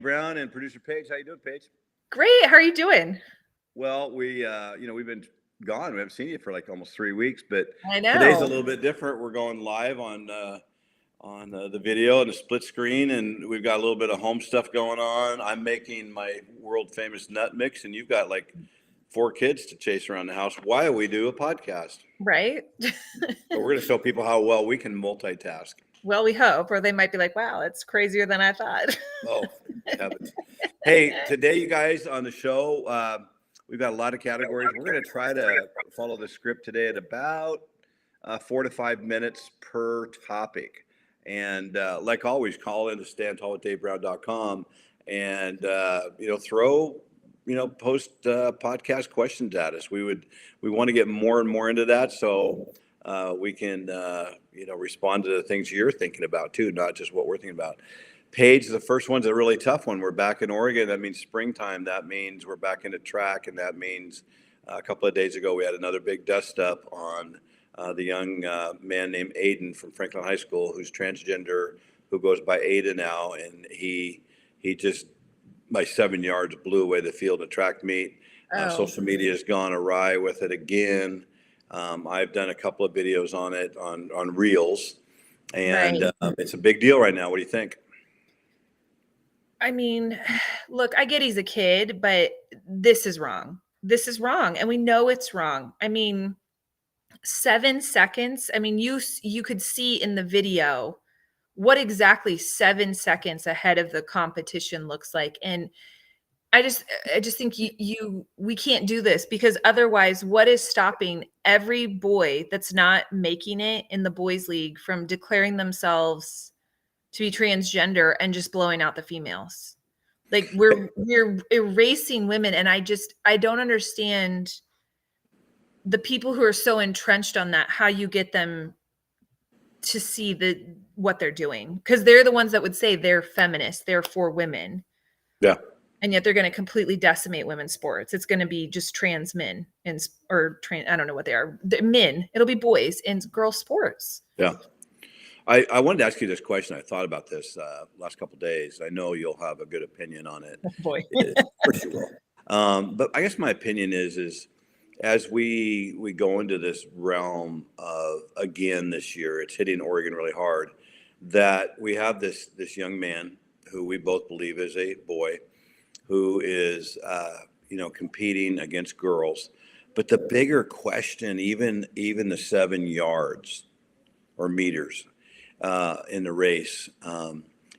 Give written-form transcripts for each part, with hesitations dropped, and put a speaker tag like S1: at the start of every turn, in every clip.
S1: Brown and producer Paige. How you doing, Paige?
S2: Great. How are you doing?
S1: Well, we've been gone. We haven't seen you for like almost 3 weeks, but
S2: I
S1: today's a
S2: know.
S1: little bit different. We're going live on the video and the split screen, and we've got a little bit of home stuff going on. I'm making my world famous nut mix, and you've got like 4 kids to chase around the house while we do a podcast.
S2: Right?
S1: But we're going to show people how well we can multitask.
S2: Well, we hope, or they might be like, wow, it's crazier than I thought.
S1: Oh, heavens. Hey, today, you guys, on the show, we've got a lot of categories. We're going to try to follow the script today at about 4 to 5 minutes per topic. And like always, call in to standtallwithDaveBrown.com and, post podcast questions at us. We want to get more and more into that. So we can, respond to the things you're thinking about too, not just what we're thinking about. Paige, the first one's a really tough one. We're back in Oregon. That means springtime. That means we're back into track. And that means a couple of days ago, we had another big dust up on the young man named Aiden from Franklin High School, who's transgender, who goes by Ada now. And he just, by 7 yards, blew away the field at track meet. Social media has gone awry with it again. I've done a couple of videos on it on Reels. And
S2: Right.
S1: it's a big deal right now. What do you think?
S2: I mean, look, I get he's a kid, but this is wrong. This is wrong. And we know it's wrong. I mean, 7 seconds. I mean, you could see in the video what exactly 7 seconds ahead of the competition looks like. And I just think we can't do this, because otherwise, what is stopping every boy that's not making it in the boys league from declaring themselves to be transgender and just blowing out the females? Like we're erasing women. And I don't understand the people who are so entrenched on that, how you get them to see what they're doing, because they're the ones that would say they're feminists, they're for women.
S1: Yeah.
S2: And yet they're going to completely decimate women's sports. It's going to be just trans men I don't know what they are. They're men. It'll be boys in girl sports.
S1: Yeah. I wanted to ask you this question. I thought about this last couple of days. I know you'll have a good opinion on it.
S2: Oh, boy.
S1: Of course you will. But I guess my opinion is as we go into this realm of, again, this year, it's hitting Oregon really hard, that we have this young man who we both believe is a boy who is, competing against girls. But the bigger question, even the 7 yards or meters in the race,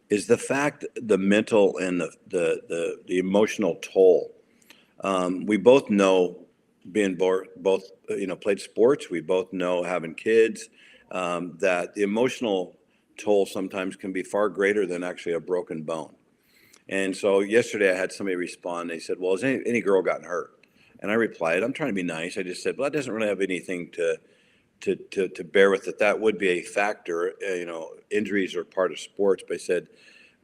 S1: is the fact, the mental and the emotional toll. We both know, being both played sports, we both know, having kids, that the emotional toll sometimes can be far greater than actually a broken bone. And so yesterday I had somebody respond. They said, well, has any girl gotten hurt? And I replied, I'm trying to be nice. I just said, well, that doesn't really have anything to bear with it. That would be a factor. Injuries are part of sports. But I said,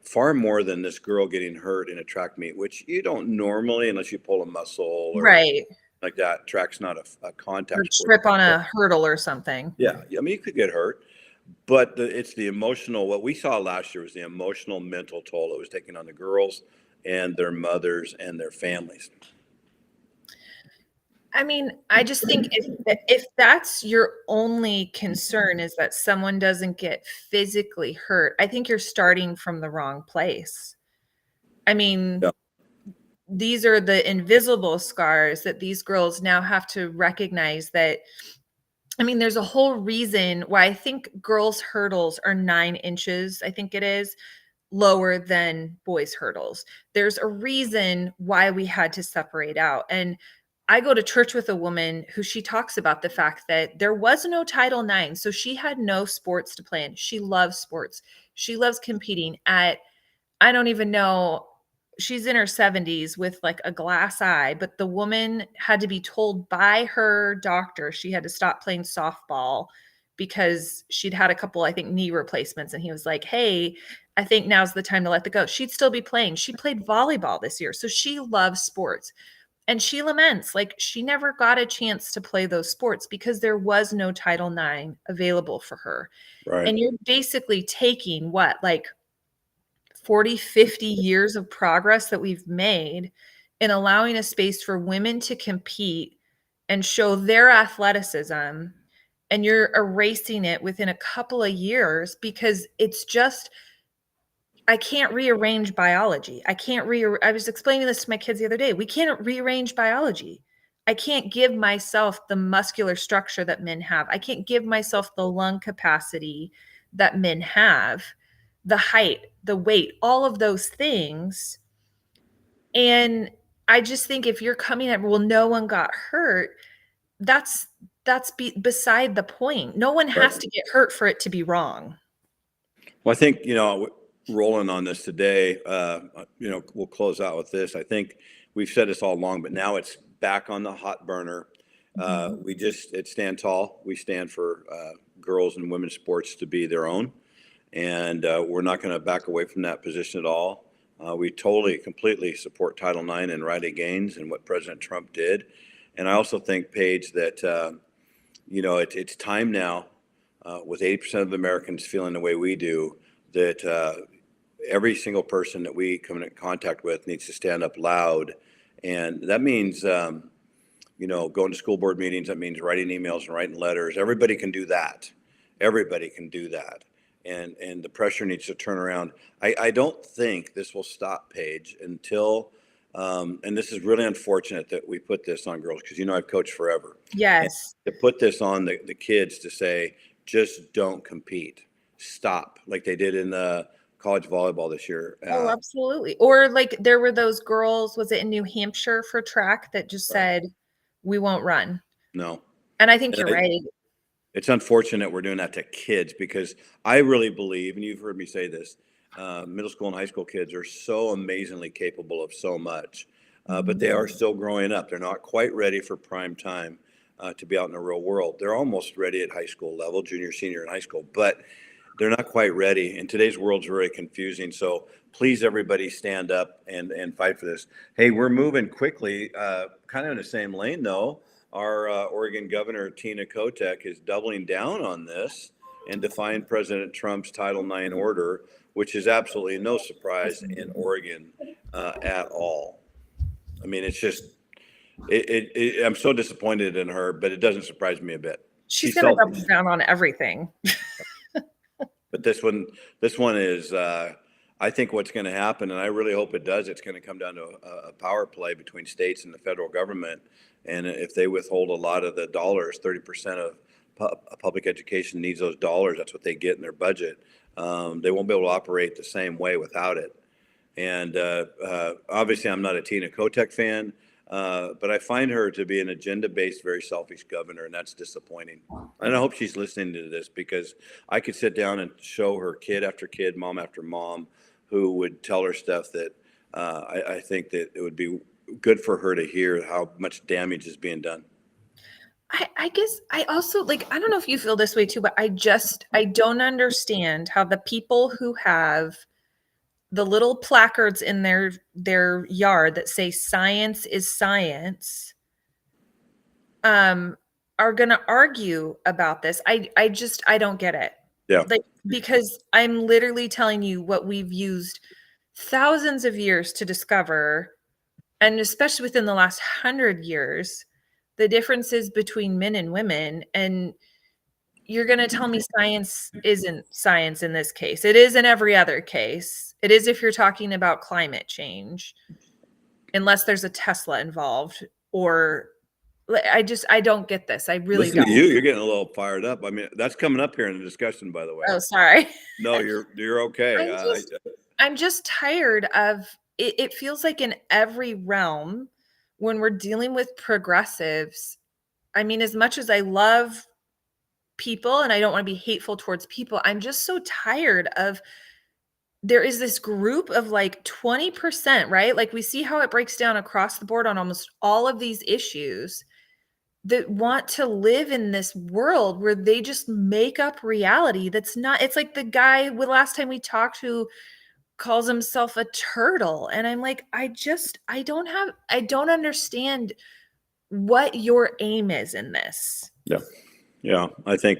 S1: far more than this girl getting hurt in a track meet, which you don't normally, unless you pull a muscle or
S2: right
S1: like that. Track's not a contact
S2: or
S1: sport.
S2: trip on a hurdle or something.
S1: Yeah. I mean, you could get hurt. But it's the emotional, what we saw last year was the emotional, mental toll it was taking on the girls and their mothers and their families.
S2: I mean, I just think if that's your only concern, is that someone doesn't get physically hurt, I think you're starting from the wrong place. I mean,
S1: Yeah.
S2: These are the invisible scars that these girls now have to recognize that. I mean, there's a whole reason why I think girls' hurdles are 9 inches, I think it is, lower than boys' hurdles. There's a reason why we had to separate out. And I go to church with a woman who, she talks about the fact that there was no Title IX. So she had no sports to play in. She loves sports. She loves competing at, I don't even know, she's in her 70s with like a glass eye, but the woman had to be told by her doctor she had to stop playing softball because she'd had a couple, I think, knee replacements. And he was like, hey, I think now's the time to let it go. She'd still be playing. She played volleyball this year. So she loves sports. And she laments, like, she never got a chance to play those sports because there was no Title IX available for her.
S1: Right.
S2: And you're basically taking what, like 40, 50 years of progress that we've made in allowing a space for women to compete and show their athleticism, and you're erasing it within a couple of years because it's just, I can't rearrange biology. I was explaining this to my kids the other day. We can't rearrange biology. I can't give myself the muscular structure that men have. I can't give myself the lung capacity that men have, the height, the weight, all of those things. And I just think if you're coming at, well, no one got hurt, that's beside the point. No one
S1: Right.
S2: has to get hurt for it to be wrong.
S1: Well, I think, rolling on this today, we'll close out with this. I think we've said this all along, but now it's back on the hot burner. At Stand Tall, we stand for girls and women's sports to be their own. And we're not going to back away from that position at all. We totally, completely support Title IX and right gains and what President Trump did. And I also think, Paige, that, it's time now, with 80% of Americans feeling the way we do, that every single person that we come in contact with needs to stand up loud. And that means, going to school board meetings. That means writing emails and writing letters. Everybody can do that. Everybody can do that. And the pressure needs to turn around. I don't think this will stop, Paige, until, and this is really unfortunate that we put this on girls, because I've coached forever.
S2: Yes.
S1: And to put this on the kids to say, just don't compete. Stop, like they did in the college volleyball this year.
S2: Oh, absolutely. Or like there were those girls, was it in New Hampshire for track, that just said, we won't run.
S1: No.
S2: And I think you're right.
S1: It's unfortunate we're doing that to kids, because I really believe, and you've heard me say this, middle school and high school kids are so amazingly capable of so much, but they are still growing up. They're not quite ready for prime time to be out in the real world. They're almost ready at high school level, junior, senior in high school, but they're not quite ready. And today's world's very confusing. So please, everybody, stand up and fight for this. Hey, we're moving quickly, kind of in the same lane, though. Our Oregon Governor, Tina Kotek, is doubling down on this and defying President Trump's Title IX order, which is absolutely no surprise in Oregon at all. I mean, it's just, I'm so disappointed in her, but it doesn't surprise me a bit.
S2: She's going to double down on everything.
S1: But this one is, I think what's going to happen, and I really hope it does, it's going to come down to a power play between states and the federal government. And if they withhold a lot of the dollars, 30% of public education needs those dollars. That's what they get in their budget. They won't be able to operate the same way without it. And obviously, I'm not a Tina Kotek fan, but I find her to be an agenda-based, very selfish governor, and that's disappointing. And I hope she's listening to this, because I could sit down and show her kid after kid, mom after mom, who would tell her stuff that I think that it would be good for her to hear how much damage is being done.
S2: I guess I also, I don't know if you feel this way too, but I don't understand how the people who have the little placards in their yard that say science is science are going to argue about this. I don't get it.
S1: Yeah.
S2: Because I'm literally telling you what we've used thousands of years to discover, and especially within the last 100 years, the differences between men and women. And you're going to tell me science isn't science in this case. It is in every other case. It is if you're talking about climate change, unless there's a Tesla involved. Or I don't get this. I really don't.
S1: You're getting a little fired up. I mean, that's coming up here in the discussion, by the way.
S2: Oh, sorry.
S1: No, you're okay.
S2: I'm just tired of it. It feels like in every realm, when we're dealing with progressives, I mean, as much as I love people and I don't want to be hateful towards people, I'm just so tired of, there is this group of 20%, right? Like we see how it breaks down across the board on almost all of these issues, that want to live in this world where they just make up reality that's not. It's like the guy last time we talked who calls himself a turtle, and I'm like, I don't understand what your aim is in this.
S1: Yeah. Yeah, I think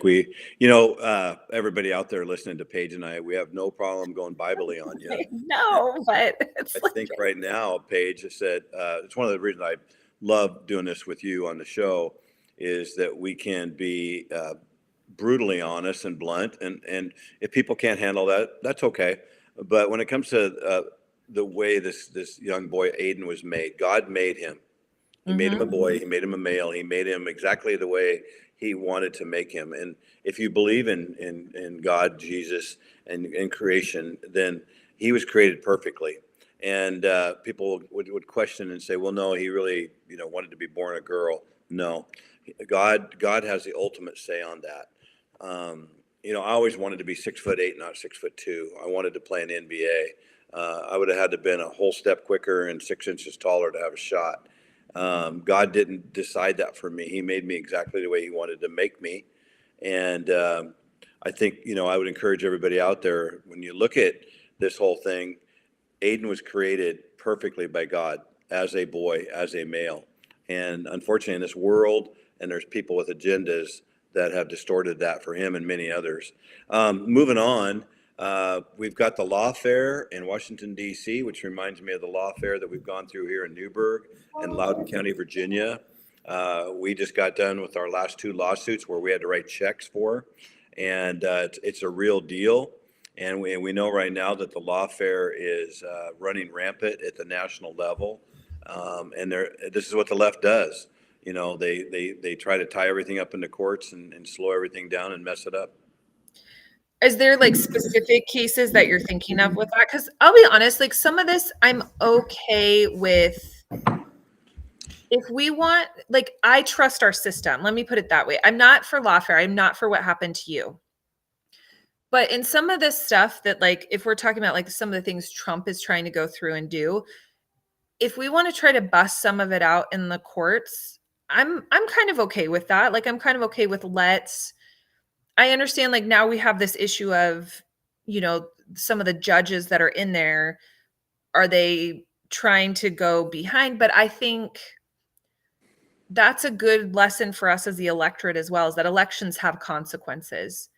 S1: everybody out there listening to Paige and I, we have no problem going Bible-y on you.
S2: No, but
S1: I
S2: it's like,
S1: think right now, Paige has said, it's one of the reasons I love doing this with you on the show is that we can be brutally honest and blunt. And if people can't handle that, that's okay. But when it comes to the way this young boy, Aiden, was made, God made him. He made him a boy. He made him a male. He made him exactly the way he wanted to make him. And if you believe in God, Jesus, and creation, then he was created perfectly. And people would question and say, well, no, he really, wanted to be born a girl. No, God has the ultimate say on that. I always wanted to be 6'8", not 6'2". I wanted to play in NBA. I would have had to been a whole step quicker and 6 inches taller to have a shot. God didn't decide that for me. He made me exactly the way he wanted to make me. And I think, I would encourage everybody out there, when you look at this whole thing, Aiden was created perfectly by God as a boy, as a male. And unfortunately, in this world, and there's people with agendas that have distorted that for him and many others. Moving on, we've got the Law Fair in Washington, D.C., which reminds me of the Law Fair that we've gone through here in Newburgh and Loudoun County, Virginia. We just got done with our last two lawsuits where we had to write checks for, and it's a real deal. And we know right now that the lawfare is running rampant at the national level. And this is what the left does. They try to tie everything up into courts and slow everything down and mess it up.
S2: is there like specific cases that you're thinking of with that? Because I'll be honest, like some of this I'm okay with. If we want, like, I trust our system. Let me put it that way. I'm not for lawfare. I'm not for what happened to you. But in some of this stuff that, like, if we're talking about like some of the things Trump is trying to go through and do, if we want to try to bust some of it out in the courts, I'm kind of okay with that. Like, I'm kind of okay with let's. I understand, like, now we have this issue of, some of the judges that are in there, are they trying to go behind? But I think that's a good lesson for us as the electorate as well, is that elections have consequences.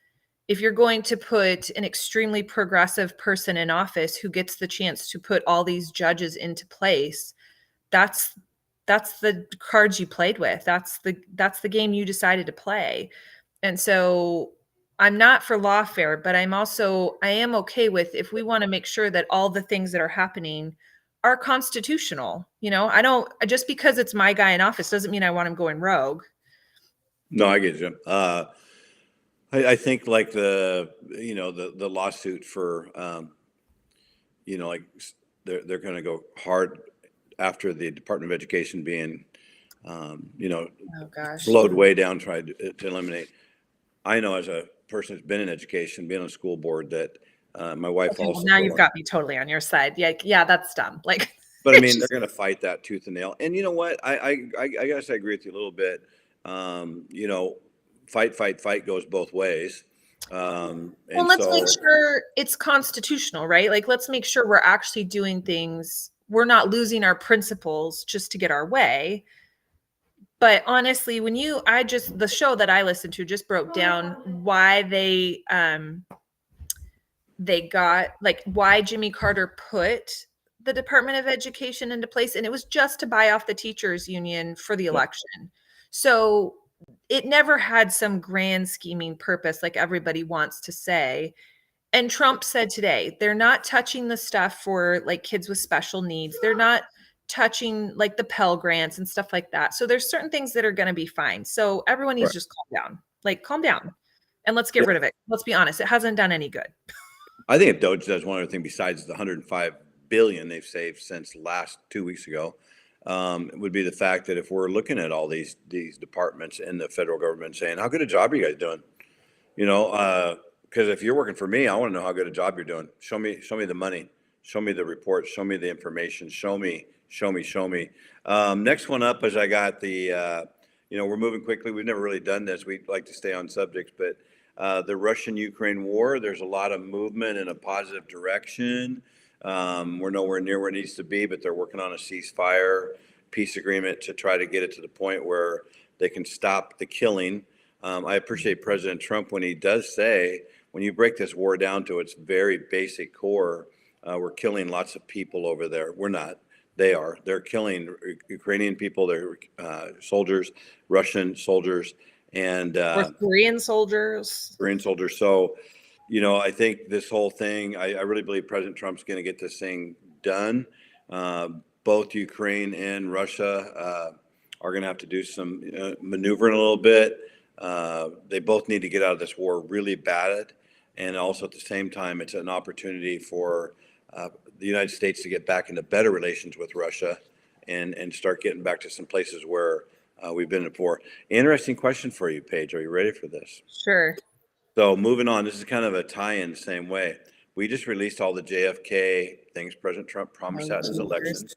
S2: If you're going to put an extremely progressive person in office who gets the chance to put all these judges into place, that's the cards you played with. That's the game you decided to play. And so I'm not for lawfare, but I am okay with, if we want to make sure that all the things that are happening are constitutional. I don't, just because it's my guy in office doesn't mean I want him going rogue.
S1: No, I get you. I think like the lawsuit for, like they're going to go hard after the Department of Education being,
S2: Oh gosh.
S1: slowed way down, tried to eliminate. I know as a person who's been in education, been on a school board, that my wife
S2: Okay, well,
S1: also.
S2: now you've got me totally on your side. Yeah, that's dumb. Like,
S1: But I
S2: it's
S1: mean, they're
S2: just,
S1: going to fight that tooth and nail. And you know what? I guess I agree with you a little bit. Fight goes both ways.
S2: well,
S1: And
S2: let's make
S1: so,
S2: sure it's constitutional, right? Like, let's make sure we're actually doing things. We're not losing our principles just to get our way. But honestly, the show that I listened to just broke down why they got, like, why Jimmy Carter put the Department of Education into place, and it was just to buy off the teachers union for the
S1: yeah,
S2: election. So it never had some grand scheming purpose like everybody wants to say. And Trump said today, they're not touching the stuff for like kids with special needs. They're not touching like the Pell Grants and stuff like that. So there's certain things that are going to be fine. So everyone needs
S1: right.
S2: to just calm down. Like, calm down and let's get
S1: Yeah.
S2: rid of it. Let's be honest, it hasn't done any good.
S1: I think if Doge does one other thing besides the 105 billion they've saved since last 2 weeks ago, it would be the fact that if we're looking at all these departments in the federal government saying, how good a job are you guys doing? Because if you're working for me, I want to know how good a job you're doing. Show me the money, show me the reports, show me the information, show me. Next one up is I got we're moving quickly. We've never really done this. We like to stay on subjects, but the Russian-Ukraine war, there's a lot of movement in a positive direction. We're nowhere near where it needs to be, but they're working on a ceasefire peace agreement to try to get it to the point where they can stop the killing I appreciate President Trump when he does say, when you break this war down to its very basic core, we're killing lots of people over there. We're not. They are. They're killing Ukrainian people. They're soldiers, Russian soldiers, and
S2: Or Korean soldiers.
S1: Korean soldiers. So, you know, I think this whole thing, I really believe President Trump's going to get this thing done. Both Ukraine and Russia are going to have to do some maneuvering a little bit. They both need to get out of this war really bad. And also at the same time, it's an opportunity for the United States to get back into better relations with Russia and start getting back to some places where we've been before. Interesting question for you, Paige. Are you ready for this?
S2: Sure.
S1: So moving on, this is kind of a tie-in the same way. We just released all the JFK things President Trump promised out in his elections.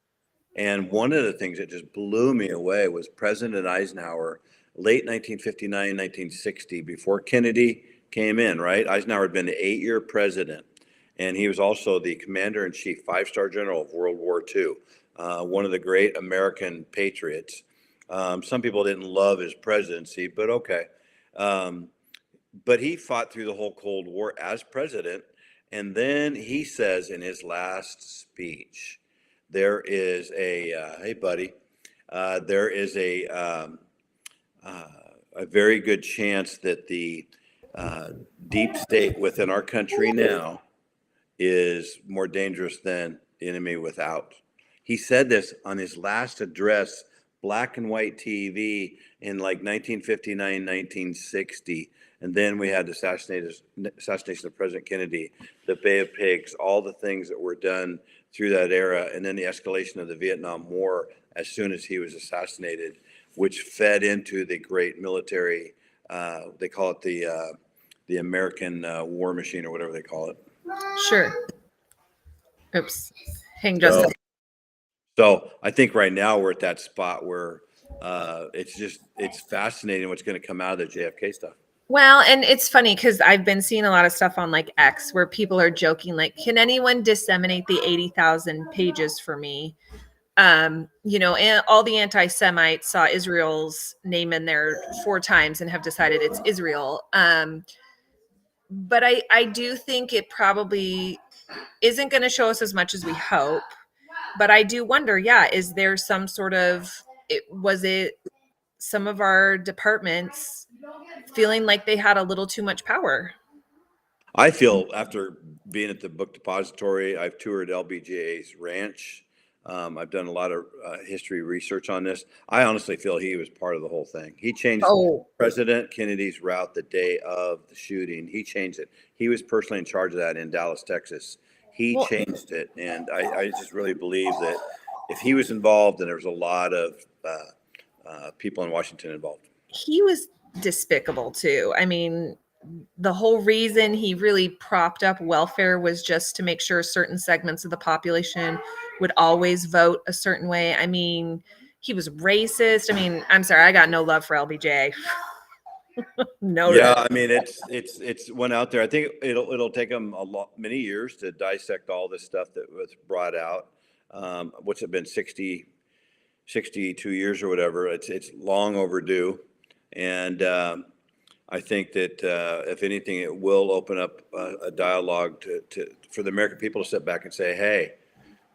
S1: And one of the things that just blew me away was President Eisenhower, late 1959, 1960, before Kennedy came in, right? Eisenhower had been the 8-year president, and he was also the commander-in-chief, 5-star general of World War II, one of the great American patriots. Some people didn't love his presidency, but okay. But he fought through the whole Cold War as president. And then he says in his last speech, there is hey, buddy, there is a very good chance that the deep state within our country now is more dangerous than the enemy without. He said this on his last address, black and white TV in like 1959, 1960. And then we had the assassination of President Kennedy, the Bay of Pigs, all the things that were done through that era, and then the escalation of the Vietnam War as soon as he was assassinated, which fed into the great military. They call it the American war machine or whatever they call it.
S2: Sure. Oops. Hang just a second.
S1: So I think right now we're at that spot where it's fascinating what's going to come out of the JFK stuff.
S2: Well, and it's funny because I've been seeing a lot of stuff on like X where people are joking, like, can anyone disseminate the 80,000 pages for me? You know, and all the anti-Semites saw Israel's name in there 4 times and have decided it's Israel. But I do think it probably isn't going to show us as much as we hope. But I do wonder, yeah, is there some sort of, was it some of our departments feeling like they had a little too much power?
S1: I feel after being at the book depository, I've toured LBJ's ranch. I've done a lot of history research on this. I honestly feel he was part of the whole thing. He changed President Kennedy's route the day of the shooting. He changed it. He was personally in charge of that in Dallas, Texas. He changed it. And I just really believe that if he was involved, and there was a lot of people in Washington involved.
S2: He was despicable too. I mean, the whole reason he really propped up welfare was just to make sure certain segments of the population would always vote a certain way. I mean, he was racist. I mean, I'm sorry, I got no love for LBJ. No.
S1: Yeah, I mean, it's went out there. I think it'll take them many years to dissect all this stuff that was brought out. What's it been, 62 years or whatever? It's long overdue, and I think that if anything, it will open up a dialogue for the American people to sit back and say, hey,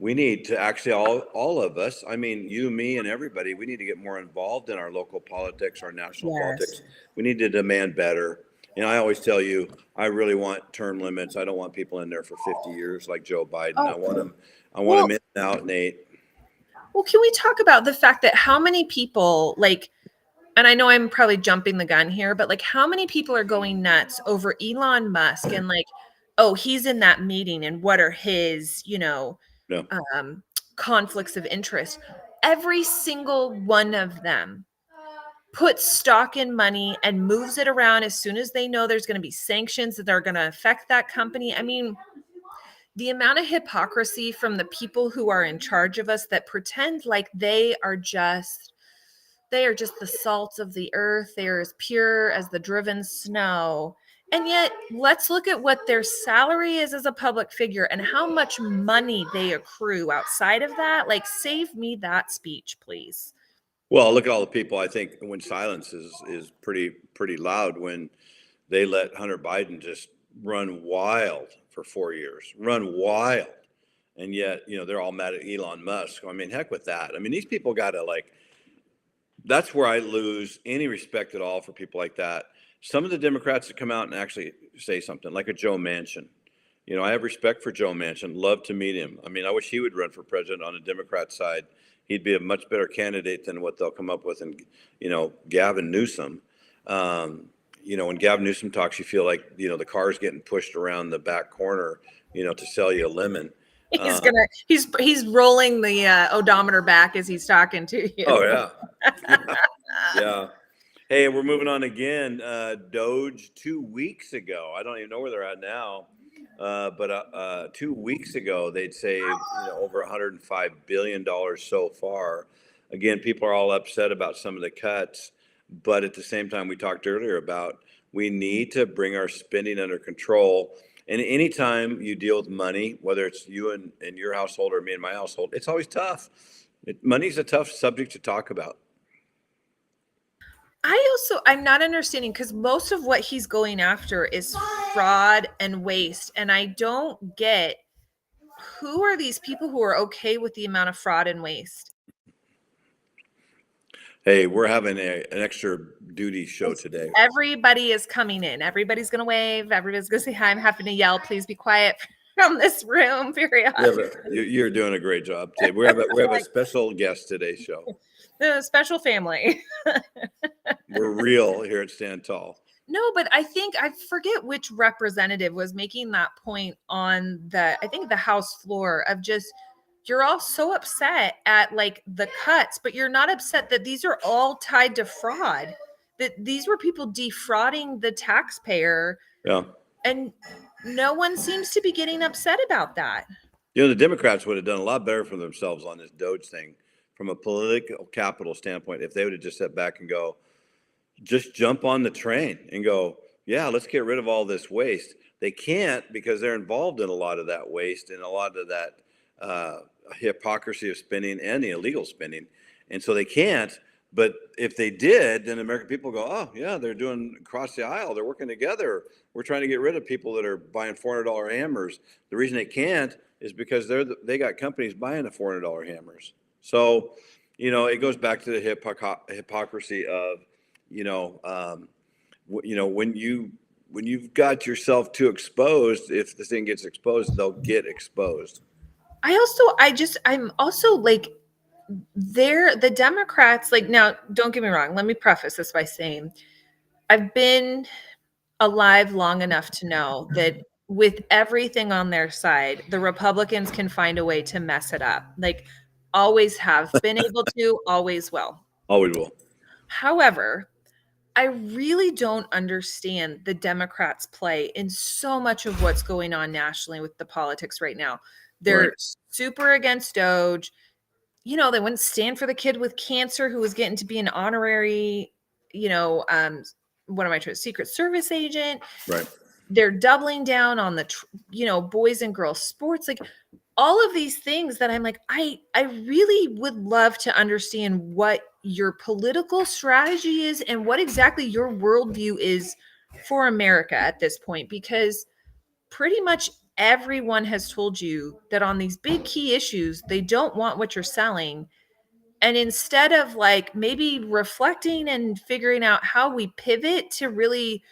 S1: we need to actually all of us, I mean, you, me, and everybody, we need to get more involved in our local politics, our national politics. We need to demand better. And I always tell you, I really want term limits. I don't want people in there for 50 years like Joe Biden. I want them in and out, Nate.
S2: Well, can we talk about the fact that how many people, like, and I know I'm probably jumping the gun here, but like how many people are going nuts over Elon Musk and like, oh, he's in that meeting and what are his, conflicts of interest? Every single one of them puts stock in money and moves it around as soon as they know there's going to be sanctions that are going to affect that company. I mean, the amount of hypocrisy from the people who are in charge of us that pretend like they are just the salt of the earth. They are as pure as the driven snow. And yet, let's look at what their salary is as a public figure and how much money they accrue outside of that. Like, save me that speech, please.
S1: Well, look at all the people. I think when silence is pretty loud when they let Hunter Biden just run wild for 4 years, run wild, and yet they're all mad at Elon Musk. I mean, heck with that. I mean, these people got to like. That's where I lose any respect at all for people like that. Some of the Democrats that come out and actually say something, like a Joe Manchin. I have respect for Joe Manchin. Love to meet him. I mean, I wish he would run for president on the Democrat side. He'd be a much better candidate than what they'll come up with. And Gavin Newsom. When Gavin Newsom talks, you feel like the car's getting pushed around the back corner, to sell you a lemon.
S2: He's rolling the odometer back as he's talking to you.
S1: Oh yeah. Yeah. Hey, we're moving on again. Doge 2 weeks ago. I don't even know where they're at now. But 2 weeks ago, they'd saved over $105 billion so far. Again, people are all upset about some of the cuts. But at the same time, we talked earlier about we need to bring our spending under control. And anytime you deal with money, whether it's you and your household or me and my household, it's always tough. Money's a tough subject to talk about.
S2: I'm not understanding, because most of what he's going after is fraud and waste. And I don't get, who are these people who are okay with the amount of fraud and waste?
S1: Hey, we're having an extra duty show today.
S2: Everybody is coming in. Everybody's going to wave. Everybody's going to say hi. I'm having to yell, please be quiet from this room.
S1: You're doing a great job, Dave. We have a special guest today's show.
S2: The special family.
S1: We're real here at Stand Tall.
S2: No, but I forget which representative was making that point on I think the House floor, of just, you're all so upset at like the cuts, but you're not upset that these are all tied to fraud, that these were people defrauding the taxpayer.
S1: Yeah.
S2: And no one seems to be getting upset about that.
S1: The Democrats would have done a lot better for themselves on this Doge thing from a political capital standpoint if they would have just sat back and just jump on the train and go, yeah, let's get rid of all this waste. They can't, because they're involved in a lot of that waste and a lot of that hypocrisy of spending and the illegal spending. And so they can't. But if they did, then American people go, oh, yeah, they're doing across the aisle. They're working together. We're trying to get rid of people that are buying $400 hammers. The reason they can't is because they got companies buying the $400 hammers. So, it goes back to the hypocrisy of, when you've got yourself too exposed, if the thing gets exposed, they'll get exposed.
S2: I'm also like, the Democrats, like, now, don't get me wrong. Let me preface this by saying I've been alive long enough to know that with everything on their side, the Republicans can find a way to mess it up. Like, always have been able to, always will.
S1: Always will.
S2: However, I really don't understand the Democrats' play in so much of what's going on nationally with the politics right now. They're super against Doge. They wouldn't stand for the kid with cancer who was getting to be an honorary, what am I trying? Secret Service agent.
S1: Right.
S2: They're doubling down on the, boys and girls sports, like all of these things that I'm like, I really would love to understand what your political strategy is and what exactly your worldview is for America at this point, because pretty much everyone has told you that on these big key issues, they don't want what you're selling. And instead of like maybe reflecting and figuring out how we pivot to really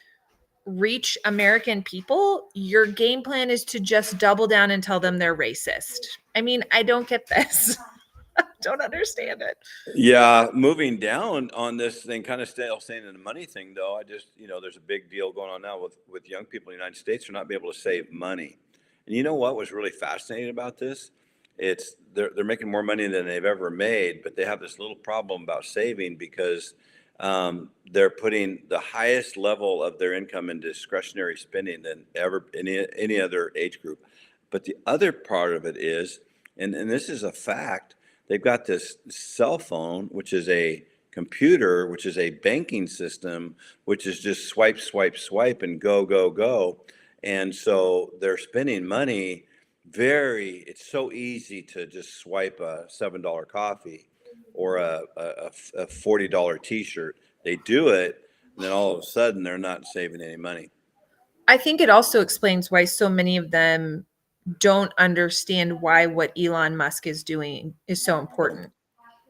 S2: reach American people, your game plan is to just double down and tell them they're racist. I mean, I don't get this. I don't understand it.
S1: Yeah, moving down on this thing, kind of still staying in the money thing, though. I just, there's a big deal going on now with young people in the United States who are not being able to save money. And you know what was really fascinating about this? It's they're making more money than they've ever made, but they have this little problem about saving because they're putting the highest level of their income in discretionary spending than ever in any other age group. But the other part of it is, and this is a fact, they've got this cell phone, which is a computer, which is a banking system, which is just swipe, swipe, swipe, and go, go, go. And so they're spending money it's so easy to just swipe a $7 coffee or a $40 t-shirt. They do it, and then all of a sudden they're not saving any money.
S2: I think it also explains why so many of them don't understand why what Elon Musk is doing is so important.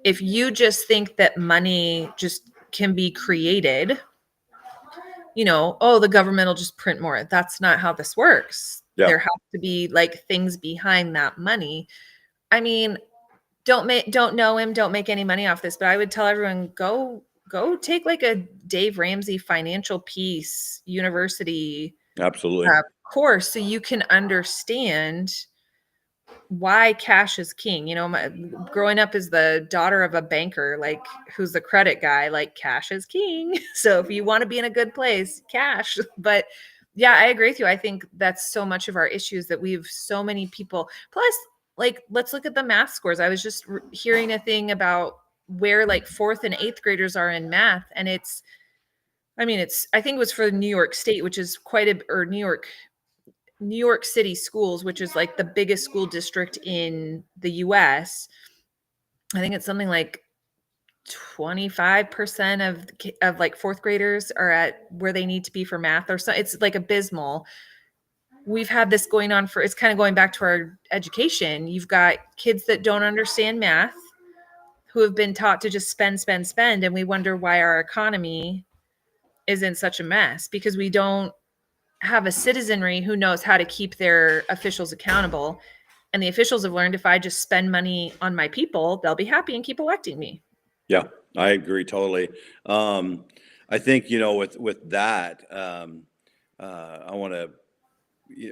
S2: If you just think that money just can be created, oh, the government will just print more. That's not how this works.
S1: Yeah.
S2: There has to be like things behind that money. I mean, don't know him, don't make any money off this, but I would tell everyone go take like a Dave Ramsey financial peace university
S1: Absolutely.
S2: course so you can understand why cash is king. Growing up as the daughter of a banker, like who's the credit guy, like cash is king. So if you want to be in a good place, cash. But yeah, I agree with you. I think that's so much of our issues that we've so many people. Plus, like, let's look at the math scores. I was just hearing a thing about where like fourth and eighth graders are in math, and I think it was for New York State, which is or New York City schools, which is like the biggest school district in the US. I think it's something like 25% of like fourth graders are at where they need to be for math, or so. It's like abysmal. We've had this going on it's kind of going back to our education. You've got kids that don't understand math who have been taught to just spend, spend, spend. And we wonder why our economy is in such a mess, because we don't have a citizenry who knows how to keep their officials accountable. And the officials have learned, if I just spend money on my people, they'll be happy and keep electing me.
S1: Yeah, I agree totally. I think, with that, I want to,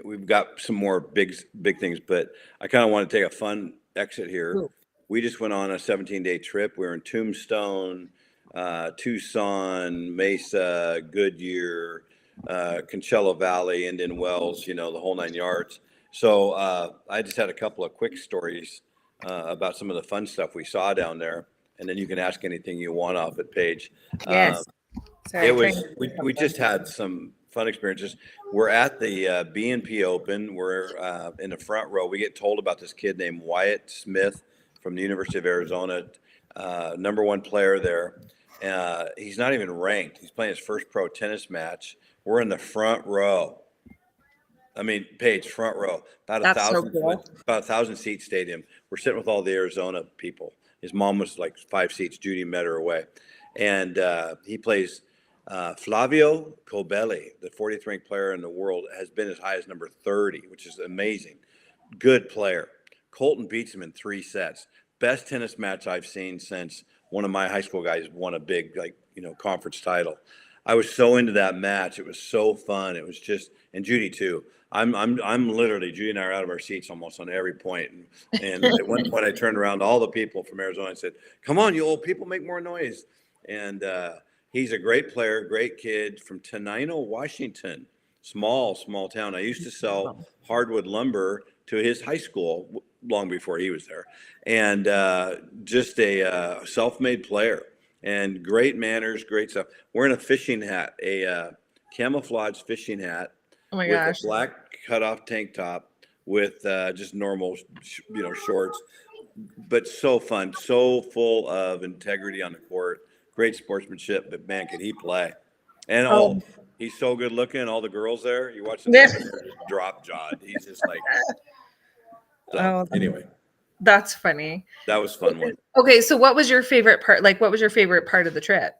S1: we've got some more big things, but I kind of want to take a fun exit here.
S2: Ooh.
S1: We just went on a 17-day trip. We were in Tombstone, Tucson, Mesa, Goodyear, Coachella Valley, Indian Wells, the whole 9 yards. So I just had a couple of quick stories about some of the fun stuff we saw down there. And then you can ask anything you want off at Paige.
S2: Yes. Sorry,
S1: We just had some fun experiences. We're at the BNP Open. We're in the front row. We get told about this kid named Wyatt Smith from the University of Arizona, #1 player there. He's not even ranked. He's playing his first pro tennis match. We're in the front row. I mean, Paige, front row, about a
S2: That's so
S1: 1,000
S2: cool.
S1: about 1,000 seat stadium. We're sitting with all the Arizona people. His mom was like 5 seats. Judy met her away, and he plays Flavio Cobelli, the 40th ranked player in the world, has been as high as number 30, which is amazing. Good player. Colton beats him in 3 sets. Best tennis match I've seen since one of my high school guys won a big conference title. I was so into that match. It was so fun. It was just, and Judy too. I'm literally, Judy and I are out of our seats almost on every point. And at one point I turned around to all the people from Arizona and said, "Come on, you old people, make more noise." And he's a great player, great kid from Tenino, Washington. Small town. I used to sell hardwood lumber to his high school long before he was there. And just a self-made player. And great manners, great stuff. Wearing a fishing hat, a camouflage fishing hat.
S2: Oh my
S1: with
S2: gosh.
S1: a black cutoff tank top with just normal, shorts. But so fun, so full of integrity on the court. Great sportsmanship, but man, can he play? And he's so good looking. All the girls there, you watch them drop jawed. He's just like. So anyway,
S2: that's funny.
S1: That was a fun one.
S2: Okay, so what was your favorite part? Like, what was your favorite part of the trip?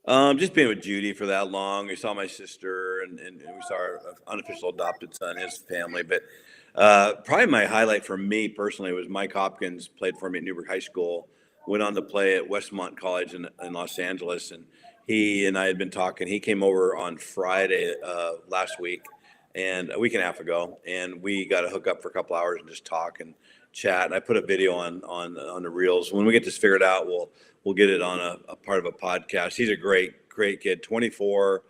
S1: Just being with Judy for that long. We saw my sister and we saw our unofficial adopted son, his family. But probably my highlight for me personally was Mike Hopkins played for me at Newburgh High School, went on to play at Westmont College in Los Angeles. And he and I had been talking. He came over on Friday last week and a week and a half ago. And we got to hook up for a couple hours and just talk and chat. And I put a video on the reels. When we get this figured out, we'll get it on a part of a podcast. He's a great kid, 24,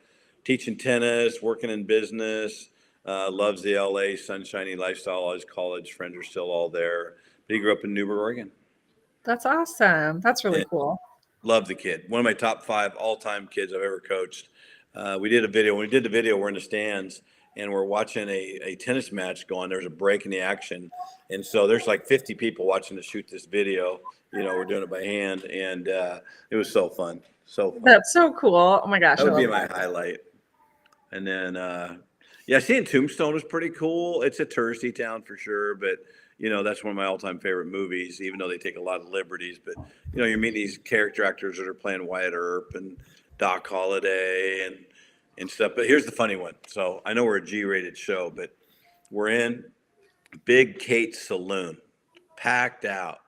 S1: teaching tennis, working in business, loves the LA sunshiny lifestyle. All his college friends are still all there. But he grew up in Newburgh, Oregon.
S2: That's awesome. That's really cool.
S1: Love the kid. One of my top 5 all-time kids I've ever coached. We did a video. When we did the video, we're in the stands, and we're watching a tennis match going. There's a break in the action, and so there's like 50 people watching to shoot this video. We're doing it by hand, and it was so fun, so fun.
S2: That's so cool. Oh my gosh,
S1: That
S2: I
S1: would be
S2: love
S1: my
S2: that.
S1: highlight. And then, yeah, seeing Tombstone was pretty cool. It's a touristy town for sure, but that's one of my all-time favorite movies. Even though they take a lot of liberties, but you're meeting these character actors that are playing Wyatt Earp and Doc Holliday and stuff. But here's the funny one. So I know we're a G-rated show, but we're in Big Kate's Saloon, packed out.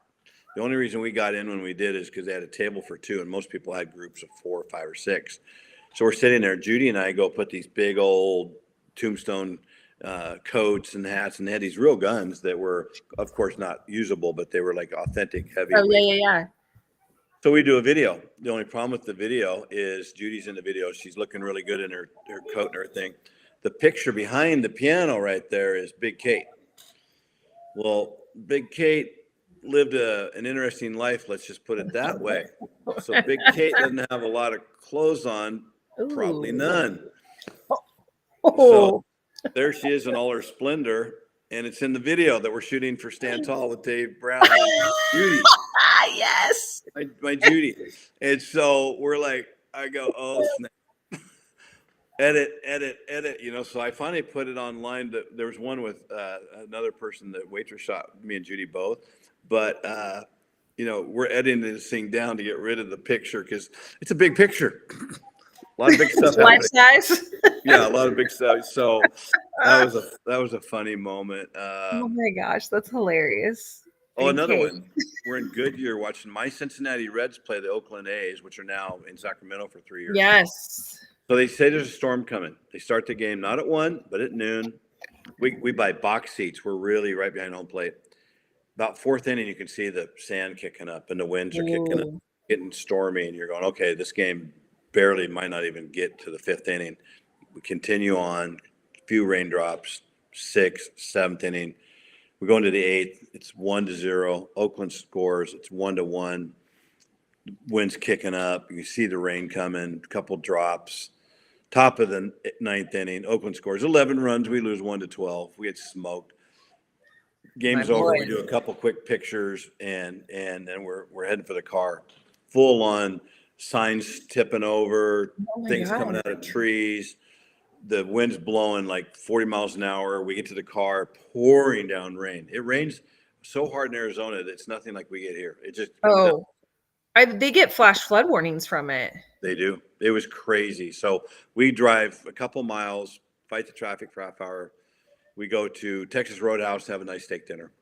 S1: The only reason we got in when we did is because they had a table for two, and most people had groups of 4 or 5 or 6. So we're sitting there. Judy and I go put these big old Tombstone coats and hats, and they had these real guns that were, of course, not usable, but they were like authentic
S2: Oh
S1: heavyweight.
S2: yeah.
S1: So we do a video. The only problem with the video is Judy's in the video. She's looking really good in her coat and everything. The picture behind the piano right there is Big Kate. Well, Big Kate lived an interesting life. Let's just put it that way. So Big Kate doesn't have a lot of clothes on, probably
S2: Ooh.
S1: none.
S2: Oh.
S1: So there she is in all her splendor, and it's in the video that we're shooting for Stand Tall with Dave Brown and Judy.
S2: Yes.
S1: My Judy. And so we're like, I go, oh snap. Edit. So I finally put it online. There was one with another person, that waitress shot me and Judy both. But, we're editing this thing down to get rid of the picture because it's a big picture. A lot of big stuff
S2: Life
S1: happening.
S2: size.
S1: Yeah, a lot of big stuff. So that was a funny moment.
S2: Oh my gosh, that's hilarious.
S1: Another
S2: Big
S1: one. We're in Goodyear watching my Cincinnati Reds play the Oakland A's, which are now in Sacramento for 3 years.
S2: Yes.
S1: So they say there's a storm coming. They start the game not at 1, but at noon. We buy box seats. We're really right behind home plate. About 4th inning, you can see the sand kicking up and the winds are kicking up, getting stormy, and you're going, okay, this game barely might not even get to the 5th inning. We continue on, few raindrops, 6th, 7th inning. We go into the 8th. It's 1-0. Oakland scores. It's 1-1. Wind's kicking up. You see the rain coming. A couple drops. Top of the 9th inning. Oakland scores 11 runs. We lose 1-12. We get smoked. Game's over. We do a couple quick pictures, and then we're heading for the car. Full on signs tipping over, things coming out of trees. The wind's blowing like 40 miles an hour. We get to the car, pouring down rain. It rains so hard in Arizona that it's nothing like we get here. It just
S2: they get flash flood warnings from it.
S1: They do. It was crazy. So we drive a couple miles, fight the traffic for half hour. We go to Texas Roadhouse to have a nice steak dinner.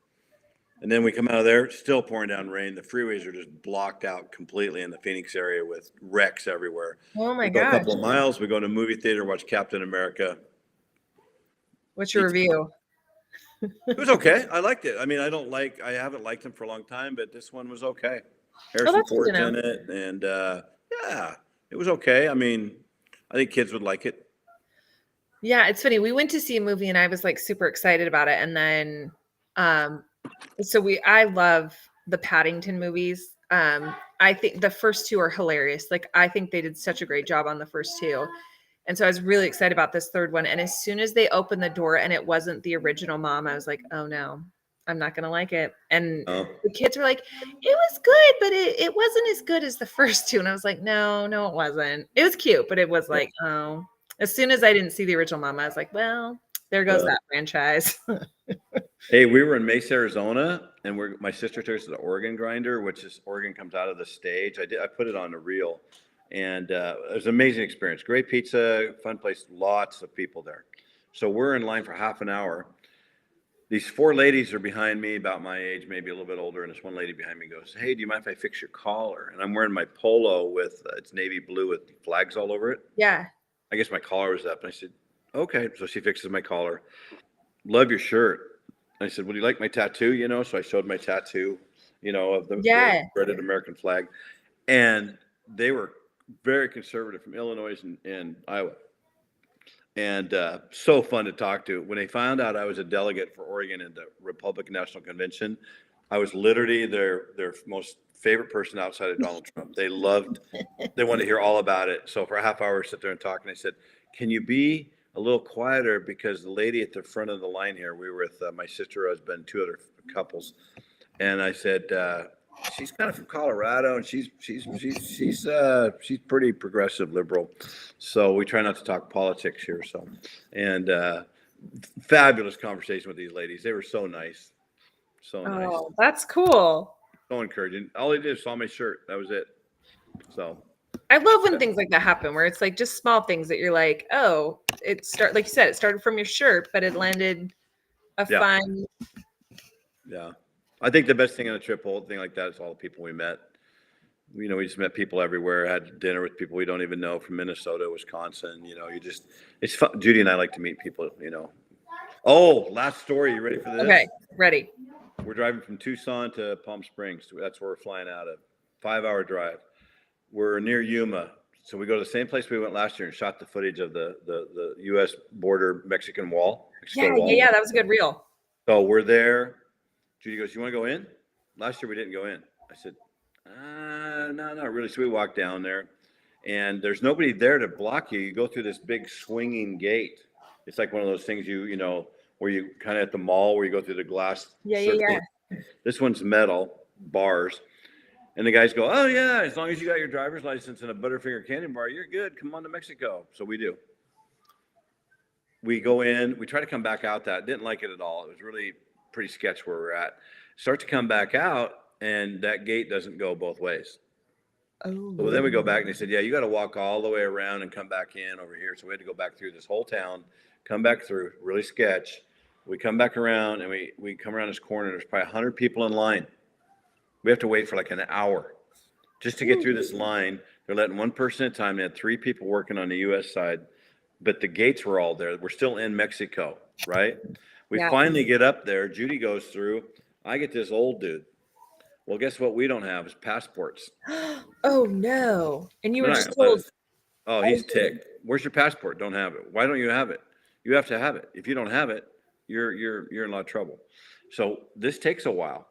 S1: And then we come out of there, still pouring down rain. The freeways are just blocked out completely in the Phoenix area with wrecks everywhere.
S2: Oh my
S1: We go
S2: gosh.
S1: a couple of miles. We go to a movie theater, watch Captain America.
S2: What's your review?
S1: It was okay. I liked it. I mean, I haven't liked them for a long time, but this one was okay. Harrison Ford's in it, and yeah, it was okay. I mean, I think kids would like it.
S2: Yeah, it's funny. We went to see a movie and I was like super excited about it. And then I love the Paddington movies. I think the first 2 are hilarious. Like I think they did such a great job on the first 2. And so I was really excited about this third one. And as soon as they opened the door and it wasn't the original mom, I was like, oh no, I'm not going to like it. And the kids were like, it was good, but it wasn't as good as the first 2. And I was like, no, it wasn't. It was cute, but it was like, oh. As soon as I didn't see the original mom, I was like, well, there goes that franchise.
S1: Hey, we were in Mesa, Arizona, and my sister took us to the organ grinder, which is organ comes out of the stage. I put it on a reel, and it was an amazing experience. Great pizza, fun place, lots of people there. So we're in line for half an hour. These 4 ladies are behind me, about my age, maybe a little bit older, and this one lady behind me goes, hey, do you mind if I fix your collar? And I'm wearing my polo with, it's navy blue with flags all over it.
S2: Yeah.
S1: I guess my collar was up, and I said, okay. So she fixes my collar. Love your shirt. And I said, would you like my tattoo? So I showed my tattoo, of the dreaded American flag. And they were very conservative from Illinois and Iowa. And so fun to talk to. When they found out I was a delegate for Oregon in the Republican National Convention, I was literally their most favorite person outside of Donald Trump. They wanted to hear all about it. So for a half hour, sit there and talk. And I said, can you be a little quieter because the lady at the front of the line here, we were with my sister, husband, two other couples, and I said, she's kind of from Colorado, and she's pretty progressive liberal, so we try not to talk politics here. So, and fabulous conversation with these ladies. They were so nice, so nice,
S2: Oh, that's cool.
S1: so encouraging. All they did is saw my shirt. That was it. So
S2: I love when things like that happen, where it's like just small things that you're like, oh, like you said, it started from your shirt, but it landed a
S1: yeah,
S2: fun.
S1: yeah. I think the best thing on a trip, whole thing like that, is all the people we met. We just met people everywhere, had dinner with people we don't even know from Minnesota, Wisconsin. It's fun. Judy and I like to meet people. Oh, last story. You ready for this?
S2: Okay, ready.
S1: We're driving from Tucson to Palm Springs. That's where we're flying out of. 5-hour drive. We're near Yuma. So we go to the same place we went last year and shot the footage of the U.S. border Mexican wall.
S2: Yeah. That was a good reel.
S1: So we're there. Judy goes, "You want to go in?" Last year we didn't go in. I said, no, not really. So we walk down there, and there's nobody there to block you. You go through this big swinging gate. It's like one of those things where you kind of at the mall where you go through the glass.
S2: Yeah.
S1: This one's metal bars. And the guys go, "Oh yeah, as long as you got your driver's license and a Butterfinger candy bar, you're good. Come on to Mexico." So we do. We go in. We try to come back out. Didn't like it at all. It was really pretty sketch where we're at. Start to come back out, and that gate doesn't go both ways.
S2: Oh.
S1: So then we go back, and they said, "Yeah, you got to walk all the way around and come back in over here." So we had to go back through this whole town, come back through, really sketch. We come back around, and we come around this corner. There's probably 100 people in line. We have to wait for like an hour just to get through this line. They're letting one person at a time. They had 3 people working on the U.S. side, but the gates were all there. We're still in Mexico, right? We finally get up there. Judy goes through. I get this old dude. Well, guess what we don't have is passports.
S2: Oh, no. And you were just told.
S1: Oh, he's ticked. Where's your passport? Don't have it. Why don't you have it? You have to have it. If you don't have it, you're in a lot of trouble. So this takes a while.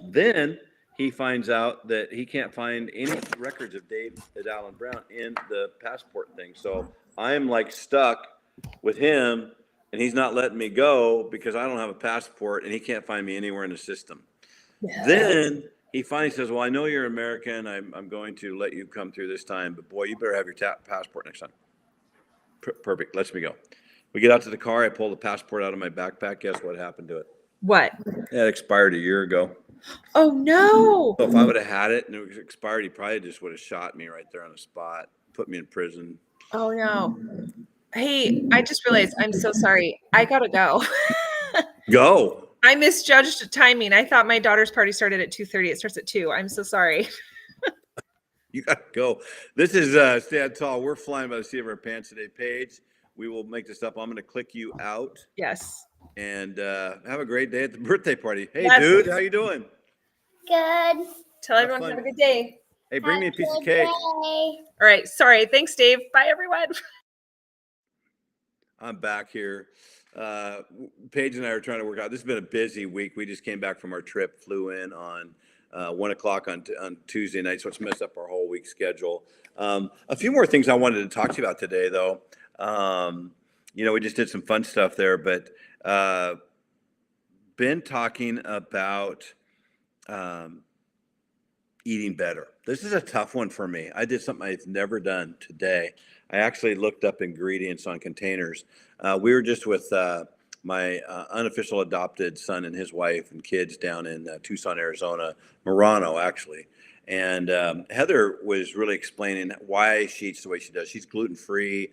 S1: Then he finds out that he can't find any records of Dave Allen Brown in the passport thing. So I'm like stuck with him, and he's not letting me go because I don't have a passport, and he can't find me anywhere in the system. Yeah. Then he finally says, "Well, I know you're American. I'm going to let you come through this time, but boy, you better have your passport next time." Perfect. Lets me go. We get out to the car. I pull the passport out of my backpack. Guess what happened to it?
S2: What?
S1: It expired a year ago.
S2: Oh, no.
S1: So if I would have had it and it was expired, he probably just would have shot me right there on the spot, put me in prison.
S2: Oh, no. Hey, I just realized I'm so sorry. I got to go.
S1: Go.
S2: I misjudged timing. I thought my daughter's party started at 2:30. It starts at 2. I'm so sorry.
S1: You got to go. This is Stand Tall. We're flying by the seat of our pants today, Paige. We will make this up. I'm going to click you out.
S2: Yes.
S1: And have a great day at the birthday party. Hey, dude, how you doing?
S3: Good.
S2: Tell everyone to have a good day.
S1: Hey, bring me a piece of cake.
S2: All right. Sorry. Thanks, Dave. Bye, everyone.
S1: I'm back here. Paige and I are trying to work out. This has been a busy week. We just came back from our trip, flew in on 1 o'clock on Tuesday night, so it's messed up our whole week schedule. A few more things I wanted to talk to you about today, though. We just did some fun stuff there, but been talking about eating better. This is a tough one for me. I did something I've never done today. I actually looked up ingredients on containers. We were just with my unofficial adopted son and his wife and kids down in Tucson, Arizona, Murano, actually. And Heather was really explaining why she eats the way she does. She's gluten-free.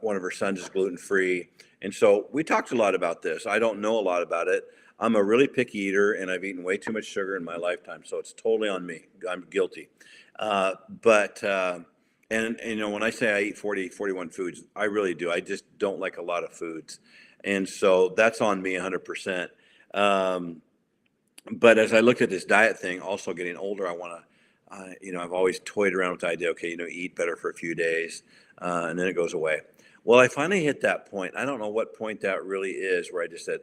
S1: One of her sons is gluten-free. And so we talked a lot about this. I don't know a lot about it. I'm a really picky eater, and I've eaten way too much sugar in my lifetime. So it's totally on me. I'm guilty. And when I say I eat 41 foods, I really do. I just don't like a lot of foods. And so that's on me 100%. But as I looked at this diet thing, also getting older, I want to, I've always toyed around with the idea, okay, eat better for a few days, and then it goes away. Well, I finally hit that point. I don't know what point that really is where I just said,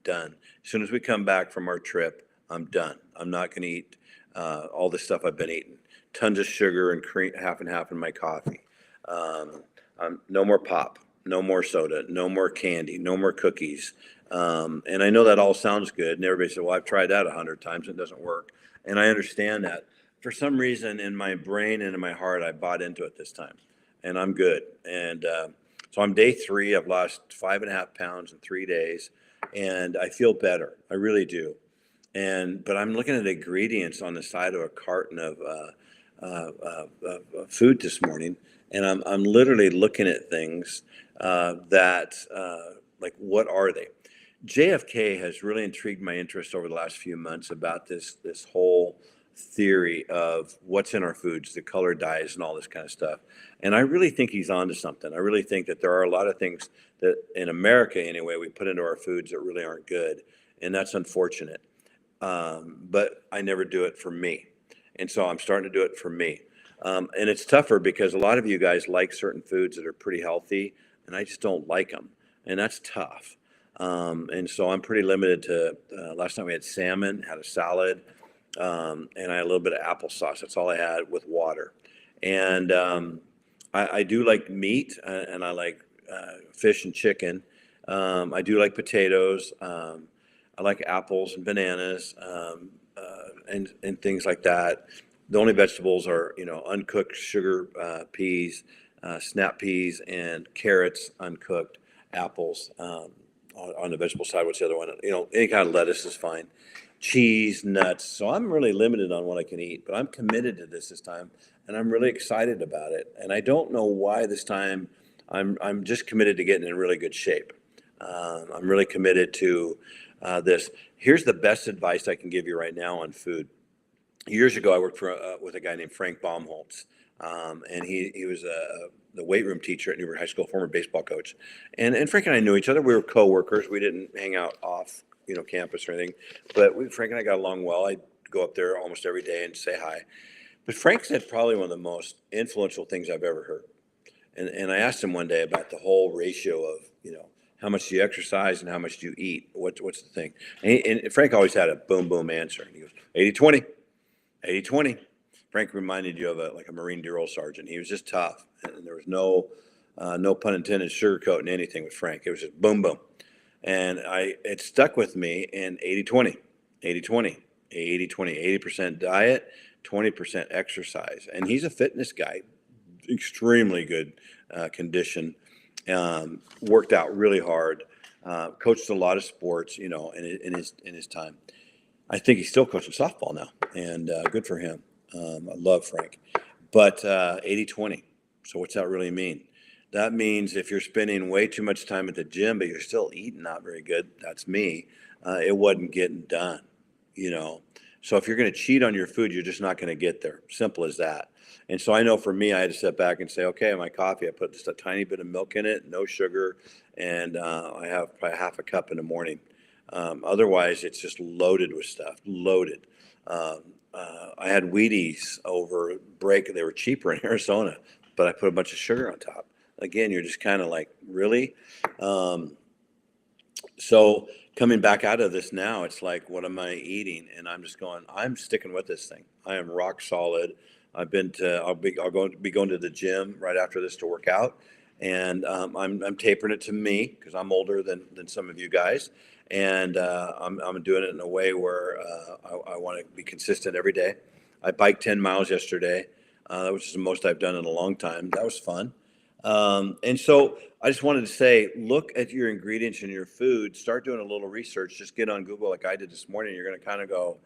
S1: done. As soon as we come back from our trip, I'm done. I'm not going to eat all the stuff I've been eating. Tons of sugar and cream, half and half in my coffee. No more pop. no more soda, no more candy, no more cookies. And I know that all sounds good. And everybody said, well, I've tried that 100 times. It doesn't work. And I understand that. For some reason in my brain and in my heart, I bought into it this time and I'm good. And so I'm day 3. I've lost 5.5 pounds in 3 days and I feel better. I really do. But I'm looking at ingredients on the side of a carton of food this morning, and I'm literally looking at things that like, what are they? JFK has really intrigued my interest over the last few months about this whole theory of what's in our foods, the color dyes, and all this kind of stuff. And I really think he's onto something. I really think that there are a lot of things that in America, anyway, we put into our foods that really aren't good, and that's unfortunate. But I never do it for me. And so I'm starting to do it for me. And it's tougher because a lot of you guys like certain foods that are pretty healthy, and I just don't like them. And that's tough. And so I'm pretty limited to, last time we had salmon, had a salad, and I had a little bit of applesauce. That's all I had with water. And I do like meat, and I like fish and chicken. I do like potatoes. I like apples and bananas, and things like that. The only vegetables are, uncooked sugar peas, snap peas, and carrots, uncooked, apples. On the vegetable side, what's the other one? Any kind of lettuce is fine. Cheese, nuts. So I'm really limited on what I can eat, but I'm committed to this time, and I'm really excited about it. And I don't know why this time. I'm just committed to getting in really good shape. I'm really committed to this. Here's the best advice I can give you right now on food. Years ago, I worked with a guy named Frank Baumholtz, and he was the weight room teacher at Newberg High School, former baseball coach. And Frank and I knew each other. We were co-workers. We didn't hang out off campus or anything, but Frank and I got along well. I'd go up there almost every day and say hi. But Frank said probably one of the most influential things I've ever heard. And I asked him one day about the whole ratio of how much do you exercise and how much do you eat? What's the thing? And Frank always had a boom answer. And he goes 80-20. 80-20. Frank reminded you of a Marine drill sergeant. He was just tough, and there was no pun intended sugarcoating anything with Frank. It was just boom. And it stuck with me. And 80-20, 80-20, 80-20, 80% diet, 20% exercise. And he's a fitness guy, extremely good condition. Worked out really hard. Coached a lot of sports, in his time. I think he's still coaching softball now, and good for him. I love Frank. But 80-20. So what's that really mean? That means if you're spending way too much time at the gym, but you're still eating not very good, that's me, it wasn't getting done, So if you're going to cheat on your food, you're just not going to get there. Simple as that. And so I know for me, I had to step back and say, okay, my coffee, I put just a tiny bit of milk in it, no sugar, and I have probably half a cup in the morning. Otherwise, it's just loaded with stuff, loaded. I had Wheaties over break. They were cheaper in Arizona, but I put a bunch of sugar on top. Again, you're just kind of like, really? So coming back out of this now, it's like, what am I eating? And I'm just going, I'm sticking with this thing. I am rock solid. I'll be going to the gym right after this to work out. And I'm tapering it to me because I'm older than some of you guys. And I'm doing it in a way where I want to be consistent every day. I biked 10 miles yesterday, which is the most I've done in a long time. That was fun. And so I just wanted to say, look at your ingredients in your food, start doing a little research, just get on Google like I did this morning. You're going to kind of go,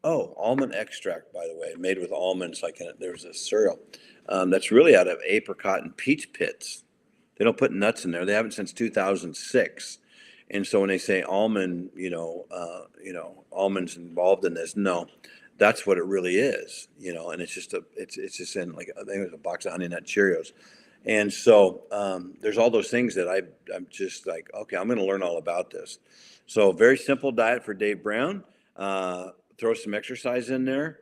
S1: oh, almond extract, by the way, made with almonds. There's a cereal that's really out of apricot and peach pits. They don't put nuts in there. They haven't since 2006. And so when they say almond, almonds involved in this, no, that's what it really is, and it's just in I think it was a box of Honey Nut Cheerios. And so there's all those things that I'm just like, okay, I'm going to learn all about this. So very simple diet for Dave Brown. Throw some exercise in there.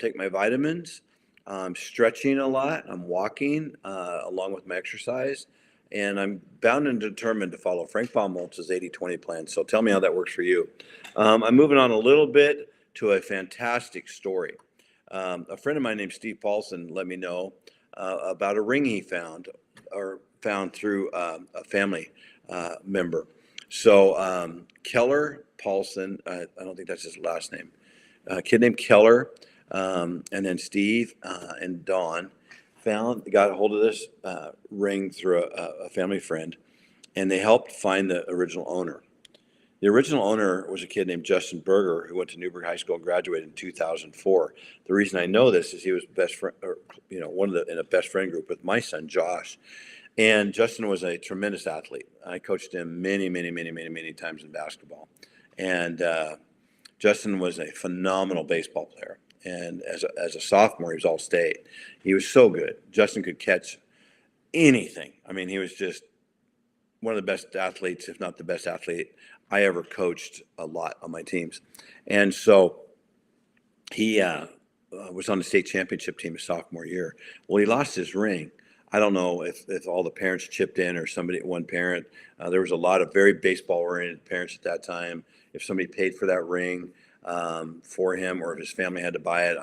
S1: Take my vitamins. I'm stretching a lot. I'm walking along with my exercise. And I'm bound and determined to follow Frank Baumholtz's 80-20 plan. So tell me how that works for you. I'm moving on a little bit to a fantastic story. A friend of mine named Steve Paulson let me know about a ring he found, or found through a family member. So Keller Paulson, I don't think that's his last name. A kid named Keller, and then Steve and Dawn got a hold of this ring through a family friend, and they helped find the original owner. The original owner was a kid named Justin Berger, who went to Newburgh High School and graduated in 2004. The reason I know this is he was best friend, or in a best friend group with my son Josh. And Justin was a tremendous athlete. I coached him many times in basketball. And Justin was a phenomenal baseball player. And as a sophomore, he was all state. He was so good. Justin could catch anything. I mean, he was just one of the best athletes, if not the best athlete I ever coached a lot on my teams. And so he was on the state championship team his sophomore year. Well, he lost his ring. I don't know if all the parents chipped in or one parent. There was a lot of very baseball-oriented parents at that time. If somebody paid for that ring for him, or if his family had to buy it,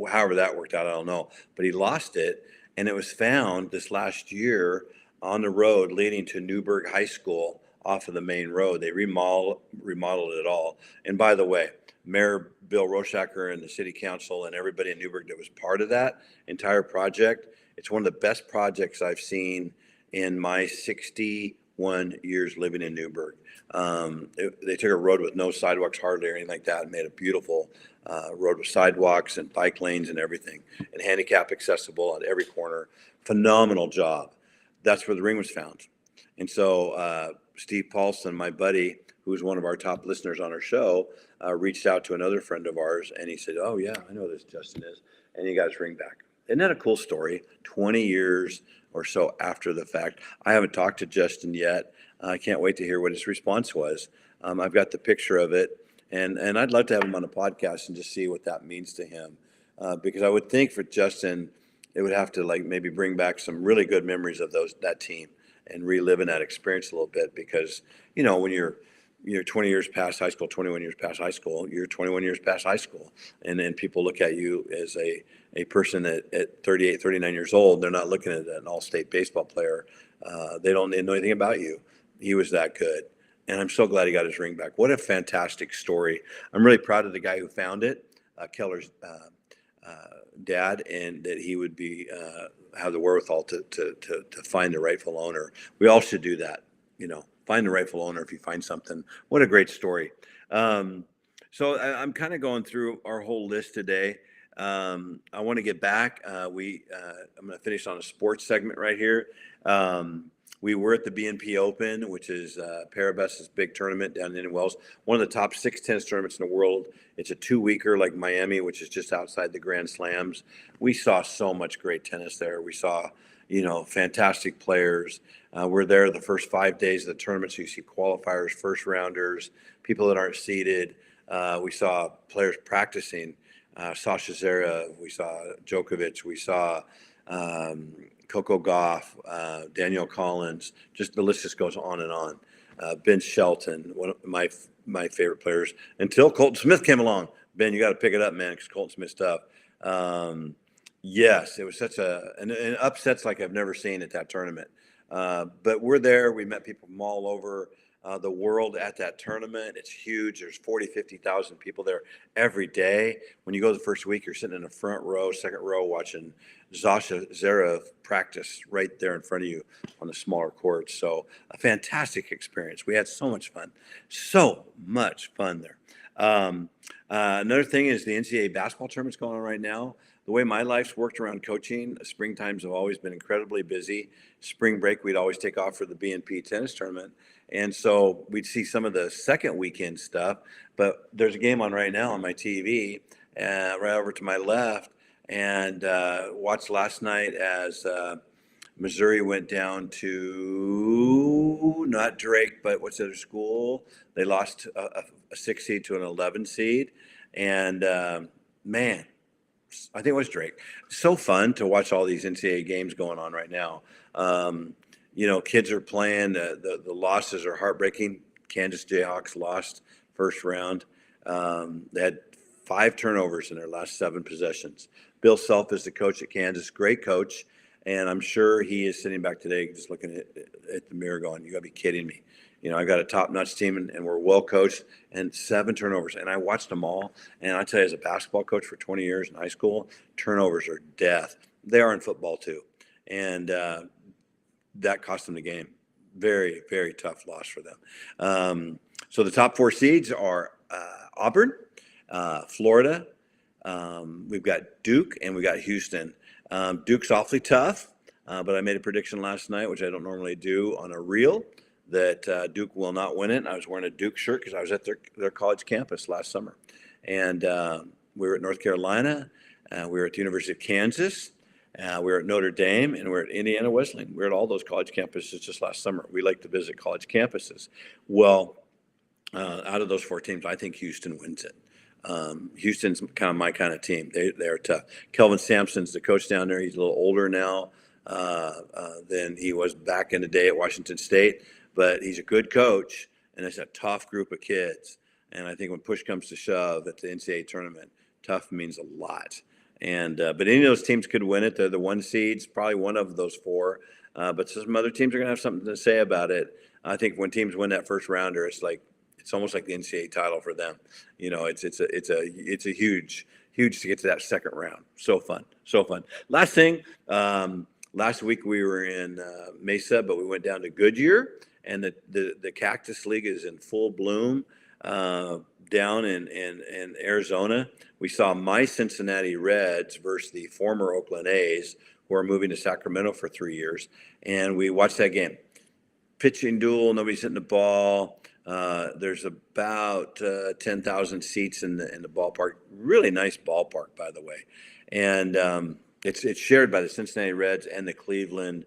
S1: however that worked out, I don't know. But he lost it, and it was found this last year on the road leading to Newburgh High School off of the main road. They remodeled it all. And by the way, Mayor Bill Roshacker and the city council and everybody in Newburgh that was part of that entire project, it's one of the best projects I've seen in my 61 years living in Newburgh. They took a road with no sidewalks hardly or anything like that and made a beautiful road with sidewalks and bike lanes and everything, and handicap accessible at every corner. Phenomenal job. That's where the ring was found. And so Steve Paulson, my buddy, who was one of our top listeners on our show, reached out to another friend of ours, and he said, "Oh yeah, I know this Justin is," and he got his ring back. Isn't that a cool story? 20 years or so after the fact. I haven't talked to Justin yet. I can't wait to hear what his response was. I've got the picture of it, and I'd love to have him on the podcast and just see what that means to him, because I would think for Justin, it would have to maybe bring back some really good memories of that team and reliving that experience a little bit, because when you're 20 years past high school, 21 years past high school, you're 21 years past high school. And then people look at you as a person that at 38, 39 years old, they're not looking at an all-state baseball player. They don't know anything about you. He was that good. And I'm so glad he got his ring back. What a fantastic story. I'm really proud of the guy who found it, Keller's dad, and that he would have the wherewithal to find the rightful owner. We all should do that, find the rightful owner if you find something. What a great story. So I'm kind of going through our whole list today. I want to get back. I'm going to finish on a sports segment right here. We were at the BNP Open, which is Paribas's big tournament down in Indian Wells, one of the top 6 tennis tournaments in the world. It's a 2-weeker like Miami, which is just outside the Grand Slams. We saw so much great tennis there. We saw, fantastic players. We're there the first 5 days of the tournament, so you see qualifiers, first rounders, people that aren't seeded. We saw players practicing. Sasha Zverev, we saw Djokovic, we saw Coco Gauff, Danielle Collins, just the list just goes on and on. Ben Shelton, one of my favorite players, until Colton Smith came along. Ben, you got to pick it up, man, because Colton Smith's tough. Yes, it was such an upsets like I've never seen at that tournament. But we're there. We met people from all over the world at that tournament. It's huge. There's 50,000 people there every day. When you go the first week, you're sitting in the front row, second row, watching Sasha Zverev practice right there in front of you on the smaller courts. So a fantastic experience. We had so much fun there. Another thing is the NCAA basketball tournament's going on right now. The way my life's worked around coaching, spring times have always been incredibly busy. Spring break, we'd always take off for the BNP tennis tournament. And so we'd see some of the second weekend stuff, but there's a game on right now on my TV, right over to my left, and watched last night as Missouri went down to not Drake, but what's the other school? They lost a 6 seed to an 11 seed. And man, I think it was Drake. So fun to watch all these NCAA games going on right now. Kids are playing. The losses are heartbreaking. Kansas Jayhawks lost first round. They had 5 turnovers in their last 7 possessions. Bill Self is the coach at Kansas. Great coach. And I'm sure he is sitting back today just looking at the mirror going, you got to be kidding me. I got a top-notch team, and we're well coached, and 7 turnovers. And I watched them all. And I tell you, as a basketball coach for 20 years in high school, turnovers are death. They are in football too. And that cost them the game. Very, very tough loss for them. So the top 4 seeds are Auburn, Florida. We've got Duke, and we got Houston. Duke's awfully tough, but I made a prediction last night, which I don't normally do on a reel, that Duke will not win it. I was wearing a Duke shirt because I was at their college campus last summer. And we were at North Carolina. We were at the University of Kansas. We were at Notre Dame, and we're at Indiana Wesleyan. We were at all those college campuses just last summer. We like to visit college campuses. Well, out of those 4 teams, I think Houston wins it. Houston's kind of my kind of team. They're tough. Kelvin Sampson's the coach down there. He's a little older now than he was back in the day at Washington State, but he's a good coach, and it's a tough group of kids. And I think when push comes to shove at the NCAA tournament, tough means a lot. And but any of those teams could win it. They're the 1 seeds, probably one of those 4. But some other teams are going to have something to say about it. I think when teams win that first rounder, it's almost like the NCAA title for them. It's a huge to get to that second round. So fun. Last thing, last week we were in Mesa, but we went down to Goodyear, and the Cactus League is in full bloom down in Arizona. We saw my Cincinnati Reds versus the former Oakland A's, who are moving to Sacramento for 3 years, and we watched that game. Pitching duel, nobody's hitting the ball. There's about 10,000 seats in the ballpark. Really nice ballpark, by the way. And it's shared by the Cincinnati Reds and the Cleveland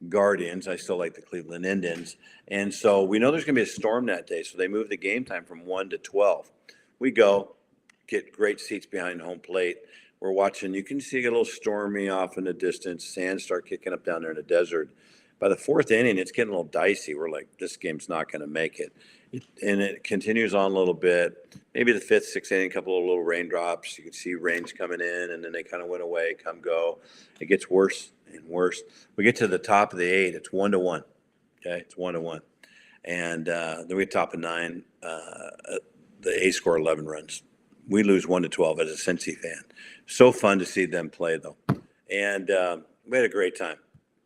S1: Guardians. I still like the Cleveland Indians. And so we know there's going to be a storm that day. So they moved the game time from 1 to 12. We go, get great seats behind home plate. We're watching. You can see it a little stormy off in the distance. Sand start kicking up down there in the desert. By the 4th inning, it's getting a little dicey. We're like, this game's not going to make it. And it continues on a little bit. Maybe the 5th, 6th inning, a couple of little raindrops. You can see rains coming in, and then they kind of went away, come, go. It gets worse and worse. We get to the top of the 8. It's 1-1. Okay, it's 1-1. And then we get top of 9. The A's score 11 runs. We lose 1-12 as a Cincy fan. So fun to see them play, though. And we had a great time.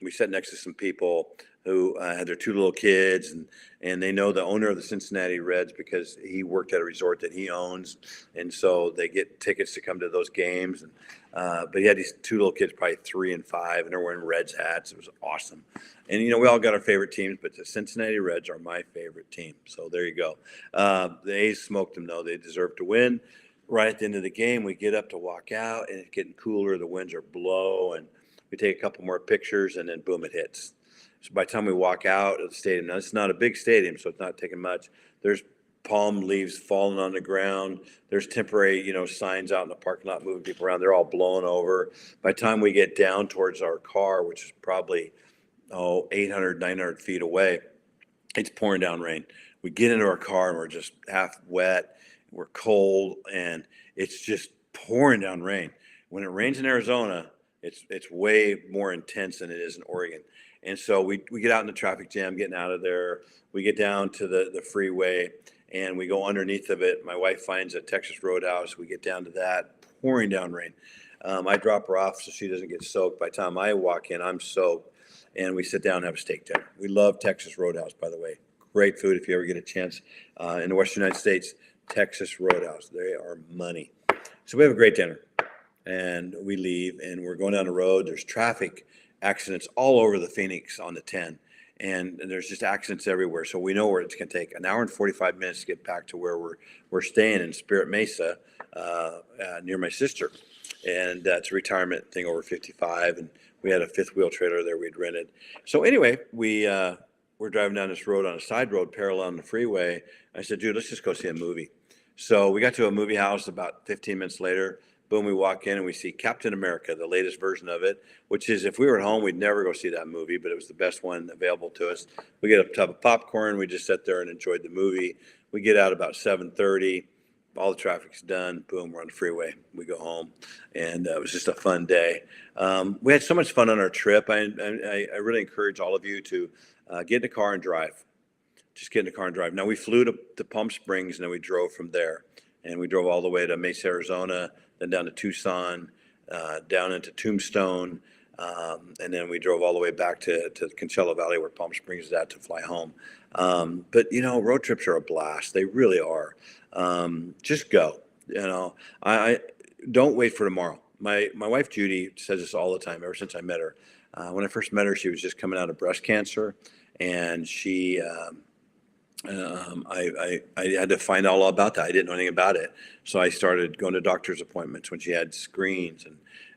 S1: We sat next to some people who had their 2 little kids, and they know the owner of the Cincinnati Reds because he worked at a resort that he owns, and so they get tickets to come to those games. And but he had these 2 little kids, probably 3 and 5, and they're wearing Reds hats. It was awesome. And we all got our favorite teams, but the Cincinnati Reds are my favorite team. So there you go. The A's smoked them, though. They deserve to win. Right at the end of the game, we get up to walk out, and it's getting cooler. The winds are blowing. We take a couple more pictures, and then boom, it hits. So by the time we walk out of the stadium, now it's not a big stadium, so it's not taking much. There's palm leaves falling on the ground. There's temporary, signs out in the parking lot moving people around. They're all blown over. By the time we get down towards our car, which is probably 800, 900 feet away, it's pouring down rain. We get into our car, and we're just half wet. We're cold, and it's just pouring down rain. When it rains in Arizona, it's way more intense than it is in Oregon. And so we get out in the traffic jam, getting out of there. We get down to the freeway, and we go underneath of it. My wife finds a Texas Roadhouse. We get down to that, pouring down rain. I drop her off so she doesn't get soaked. By the time I walk in, I'm soaked, and we sit down and have a steak dinner. We love Texas Roadhouse, by the way. Great food if you ever get a chance. In the Western United States, Texas Roadhouse. They are money. So we have a great dinner. And we leave, and we're going down the road. There's traffic accidents all over the Phoenix on the 10, and there's just accidents everywhere. So we know where it's going to take 1 hour and 45 minutes to get back to where we're staying in Spirit Mesa, near my sister. And it's a retirement thing over 55, and we had a 5th wheel trailer there we'd rented. So anyway, we're driving down this road on a side road parallel on the freeway. I said, dude, let's just go see a movie. So we got to a movie house about 15 minutes later. Boom, we walk in and we see Captain America, the latest version of it, which is, if we were at home, we'd never go see that movie, but it was the best one available to us. We get a tub of popcorn. We just sat there and enjoyed the movie. We get out about 7:30. all the traffic's done. Boom, we're on the freeway. We go home, and it was just a fun day. We had so much fun on our trip. I really encourage all of you to get in the car and drive. Just get in the car and drive. Now we flew to Palm Springs, and then we drove from there, and we drove all the way to Mesa, Arizona, then down to Tucson, down into Tombstone, and then we drove all the way back to Coachella Valley, where Palm Springs is at, to fly home. But road trips are a blast. They really are. Just go. I don't wait for tomorrow. My wife Judy says this all the time. Ever since I met her, when I first met her, she was just coming out of breast cancer, and she. I had to find all about that. I didn't know anything about it, so I started going to doctor's appointments when she had screens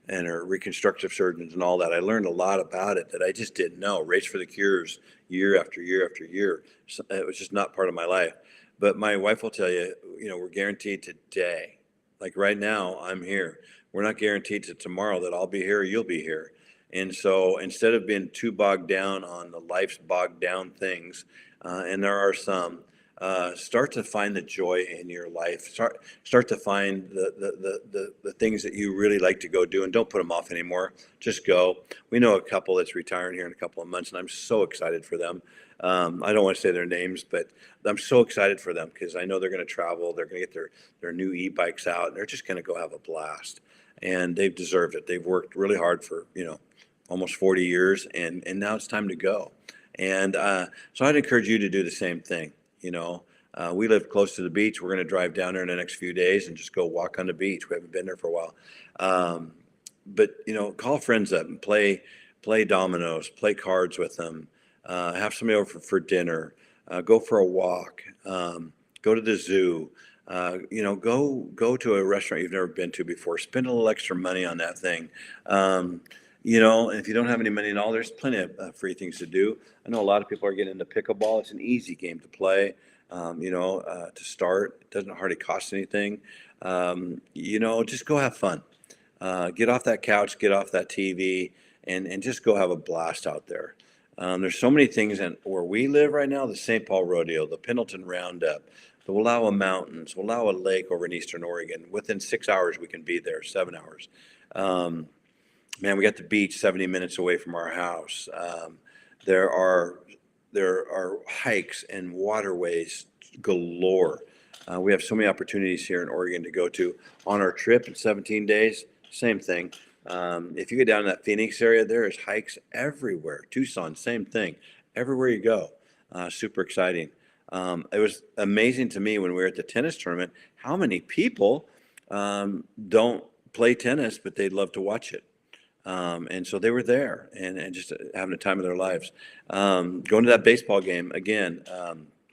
S1: and her reconstructive surgeons and all that. I learned a lot about it that I just didn't know. Race for the cures, year after year after year. So it was just not part of my life. But my wife will tell you, we're guaranteed today. Like right now, I'm here. We're not guaranteed to tomorrow that I'll be here or you'll be here. And so instead of being too bogged down on the life's bogged down things, and there are some, start to find the joy in your life. Start to find the things that you really like to go do, and don't put them off anymore. Just go. We know a couple that's retiring here in a couple of months, and I'm so excited for them. I don't want to say their names, but I'm so excited for them because I know they're going to travel. They're going to get their new e-bikes out, and they're just going to go have a blast. And they've deserved it. They've worked really hard for almost 40 years, and now it's time to go. And so I'd encourage you to do the same thing. We live close to the beach. We're going to drive down there in the next few days and just go walk on the beach. We haven't been there for a while. But call friends up and play dominoes, play cards with them, have somebody over for dinner, go for a walk, go to the zoo, go to a restaurant you've never been to before, spend a little extra money on that thing. And if you don't have any money at all, there's plenty of free things to do. I know a lot of people are getting into pickleball. It's an easy game to play, to start. It doesn't hardly cost anything. Just go have fun. Get off that couch, get off that TV, and just go have a blast out there. There's so many things where we live right now, the St. Paul Rodeo, the Pendleton Roundup, the Wallowa Mountains, Wallowa Lake over in Eastern Oregon. Within 6 hours, we can be there, 7 hours. Man, we got the beach 70 minutes away from our house. There are hikes and waterways galore. We have so many opportunities here in Oregon to go to. On our trip in 17 days, same thing. If you get down in that Phoenix area, there is hikes everywhere. Tucson, same thing. Everywhere you go, super exciting. It was amazing to me when we were at the tennis tournament how many people don't play tennis, but they'd love to watch it. And so they were there and just having the time of their lives. Going to that baseball game again.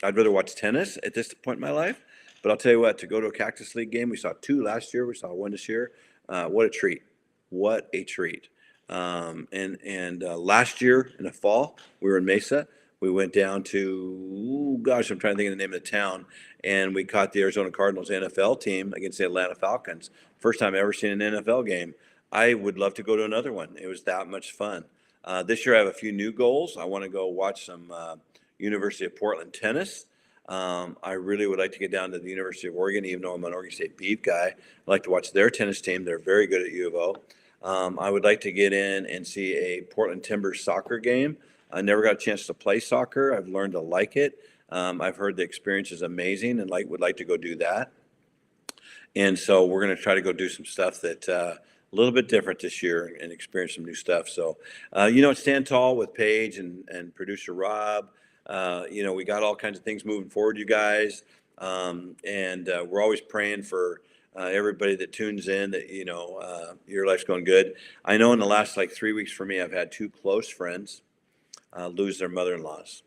S1: I'd rather watch tennis at this point in my life, but I'll tell you what, to go to a Cactus League game, we saw 2 last year. We saw 1 this year. What a treat. What a treat. And last year in the fall, we were in Mesa. We went down to, I'm trying to think of the name of the town, and we caught the Arizona Cardinals NFL team against the Atlanta Falcons. First time I've ever seen an NFL game. I would love to go to another one. It was that much fun. This year I have a few new goals. I want to go watch some University of Portland tennis. I really would like to get down to the University of Oregon, even though I'm an Oregon State Beeve guy. I'd like to watch their tennis team. They're very good at U of O. I would like to get in and see a Portland Timbers soccer game. I never got a chance to play soccer. I've learned to like it. I've heard the experience is amazing and would like to go do that. And so we're going to try to go do some stuff that a little bit different this year and experience some new stuff. So, Stand Tall with Paige and producer Rob. We got all kinds of things moving forward, you guys. And we're always praying for everybody that tunes in that, your life's going good. I know in the last 3 weeks for me, I've had 2 close friends lose their mother-in-laws.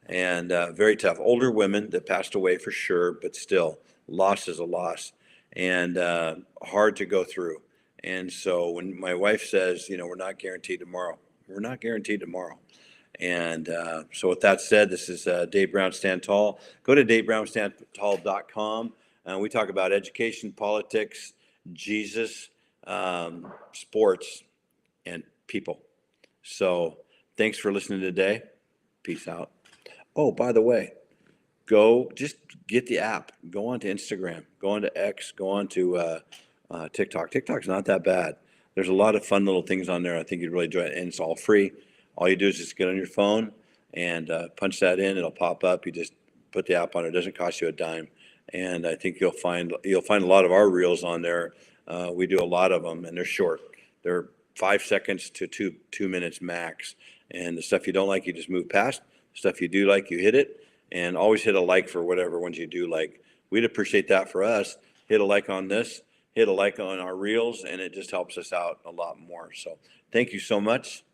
S1: And very tough. Older women that passed away for sure, but still, loss is a loss and hard to go through. And so when my wife says, we're not guaranteed tomorrow, we're not guaranteed tomorrow. And so with that said, this is Dave Brown Stand Tall. Go to DaveBrownStandTall.com. We talk about education, politics, Jesus, sports, and people. So thanks for listening today. Peace out. Oh, by the way, just get the app, go onto Instagram, go onto X, go onto TikTok. TikTok's not that bad. There's a lot of fun little things on there. I think you'd really enjoy it, and it's all free. All you do is just get on your phone and punch that in. It'll pop up. You just put the app on. It doesn't cost you a dime, and I think you'll find a lot of our reels on there. We do a lot of them, and they're short. They're 5 seconds to 2 minutes max. And the stuff you don't like, you just move past. The stuff you do like, you hit it, and always hit a like for whatever ones you do like. We'd appreciate that for us. Hit a like on this, hit a like on our reels, and it just helps us out a lot more. So thank you so much.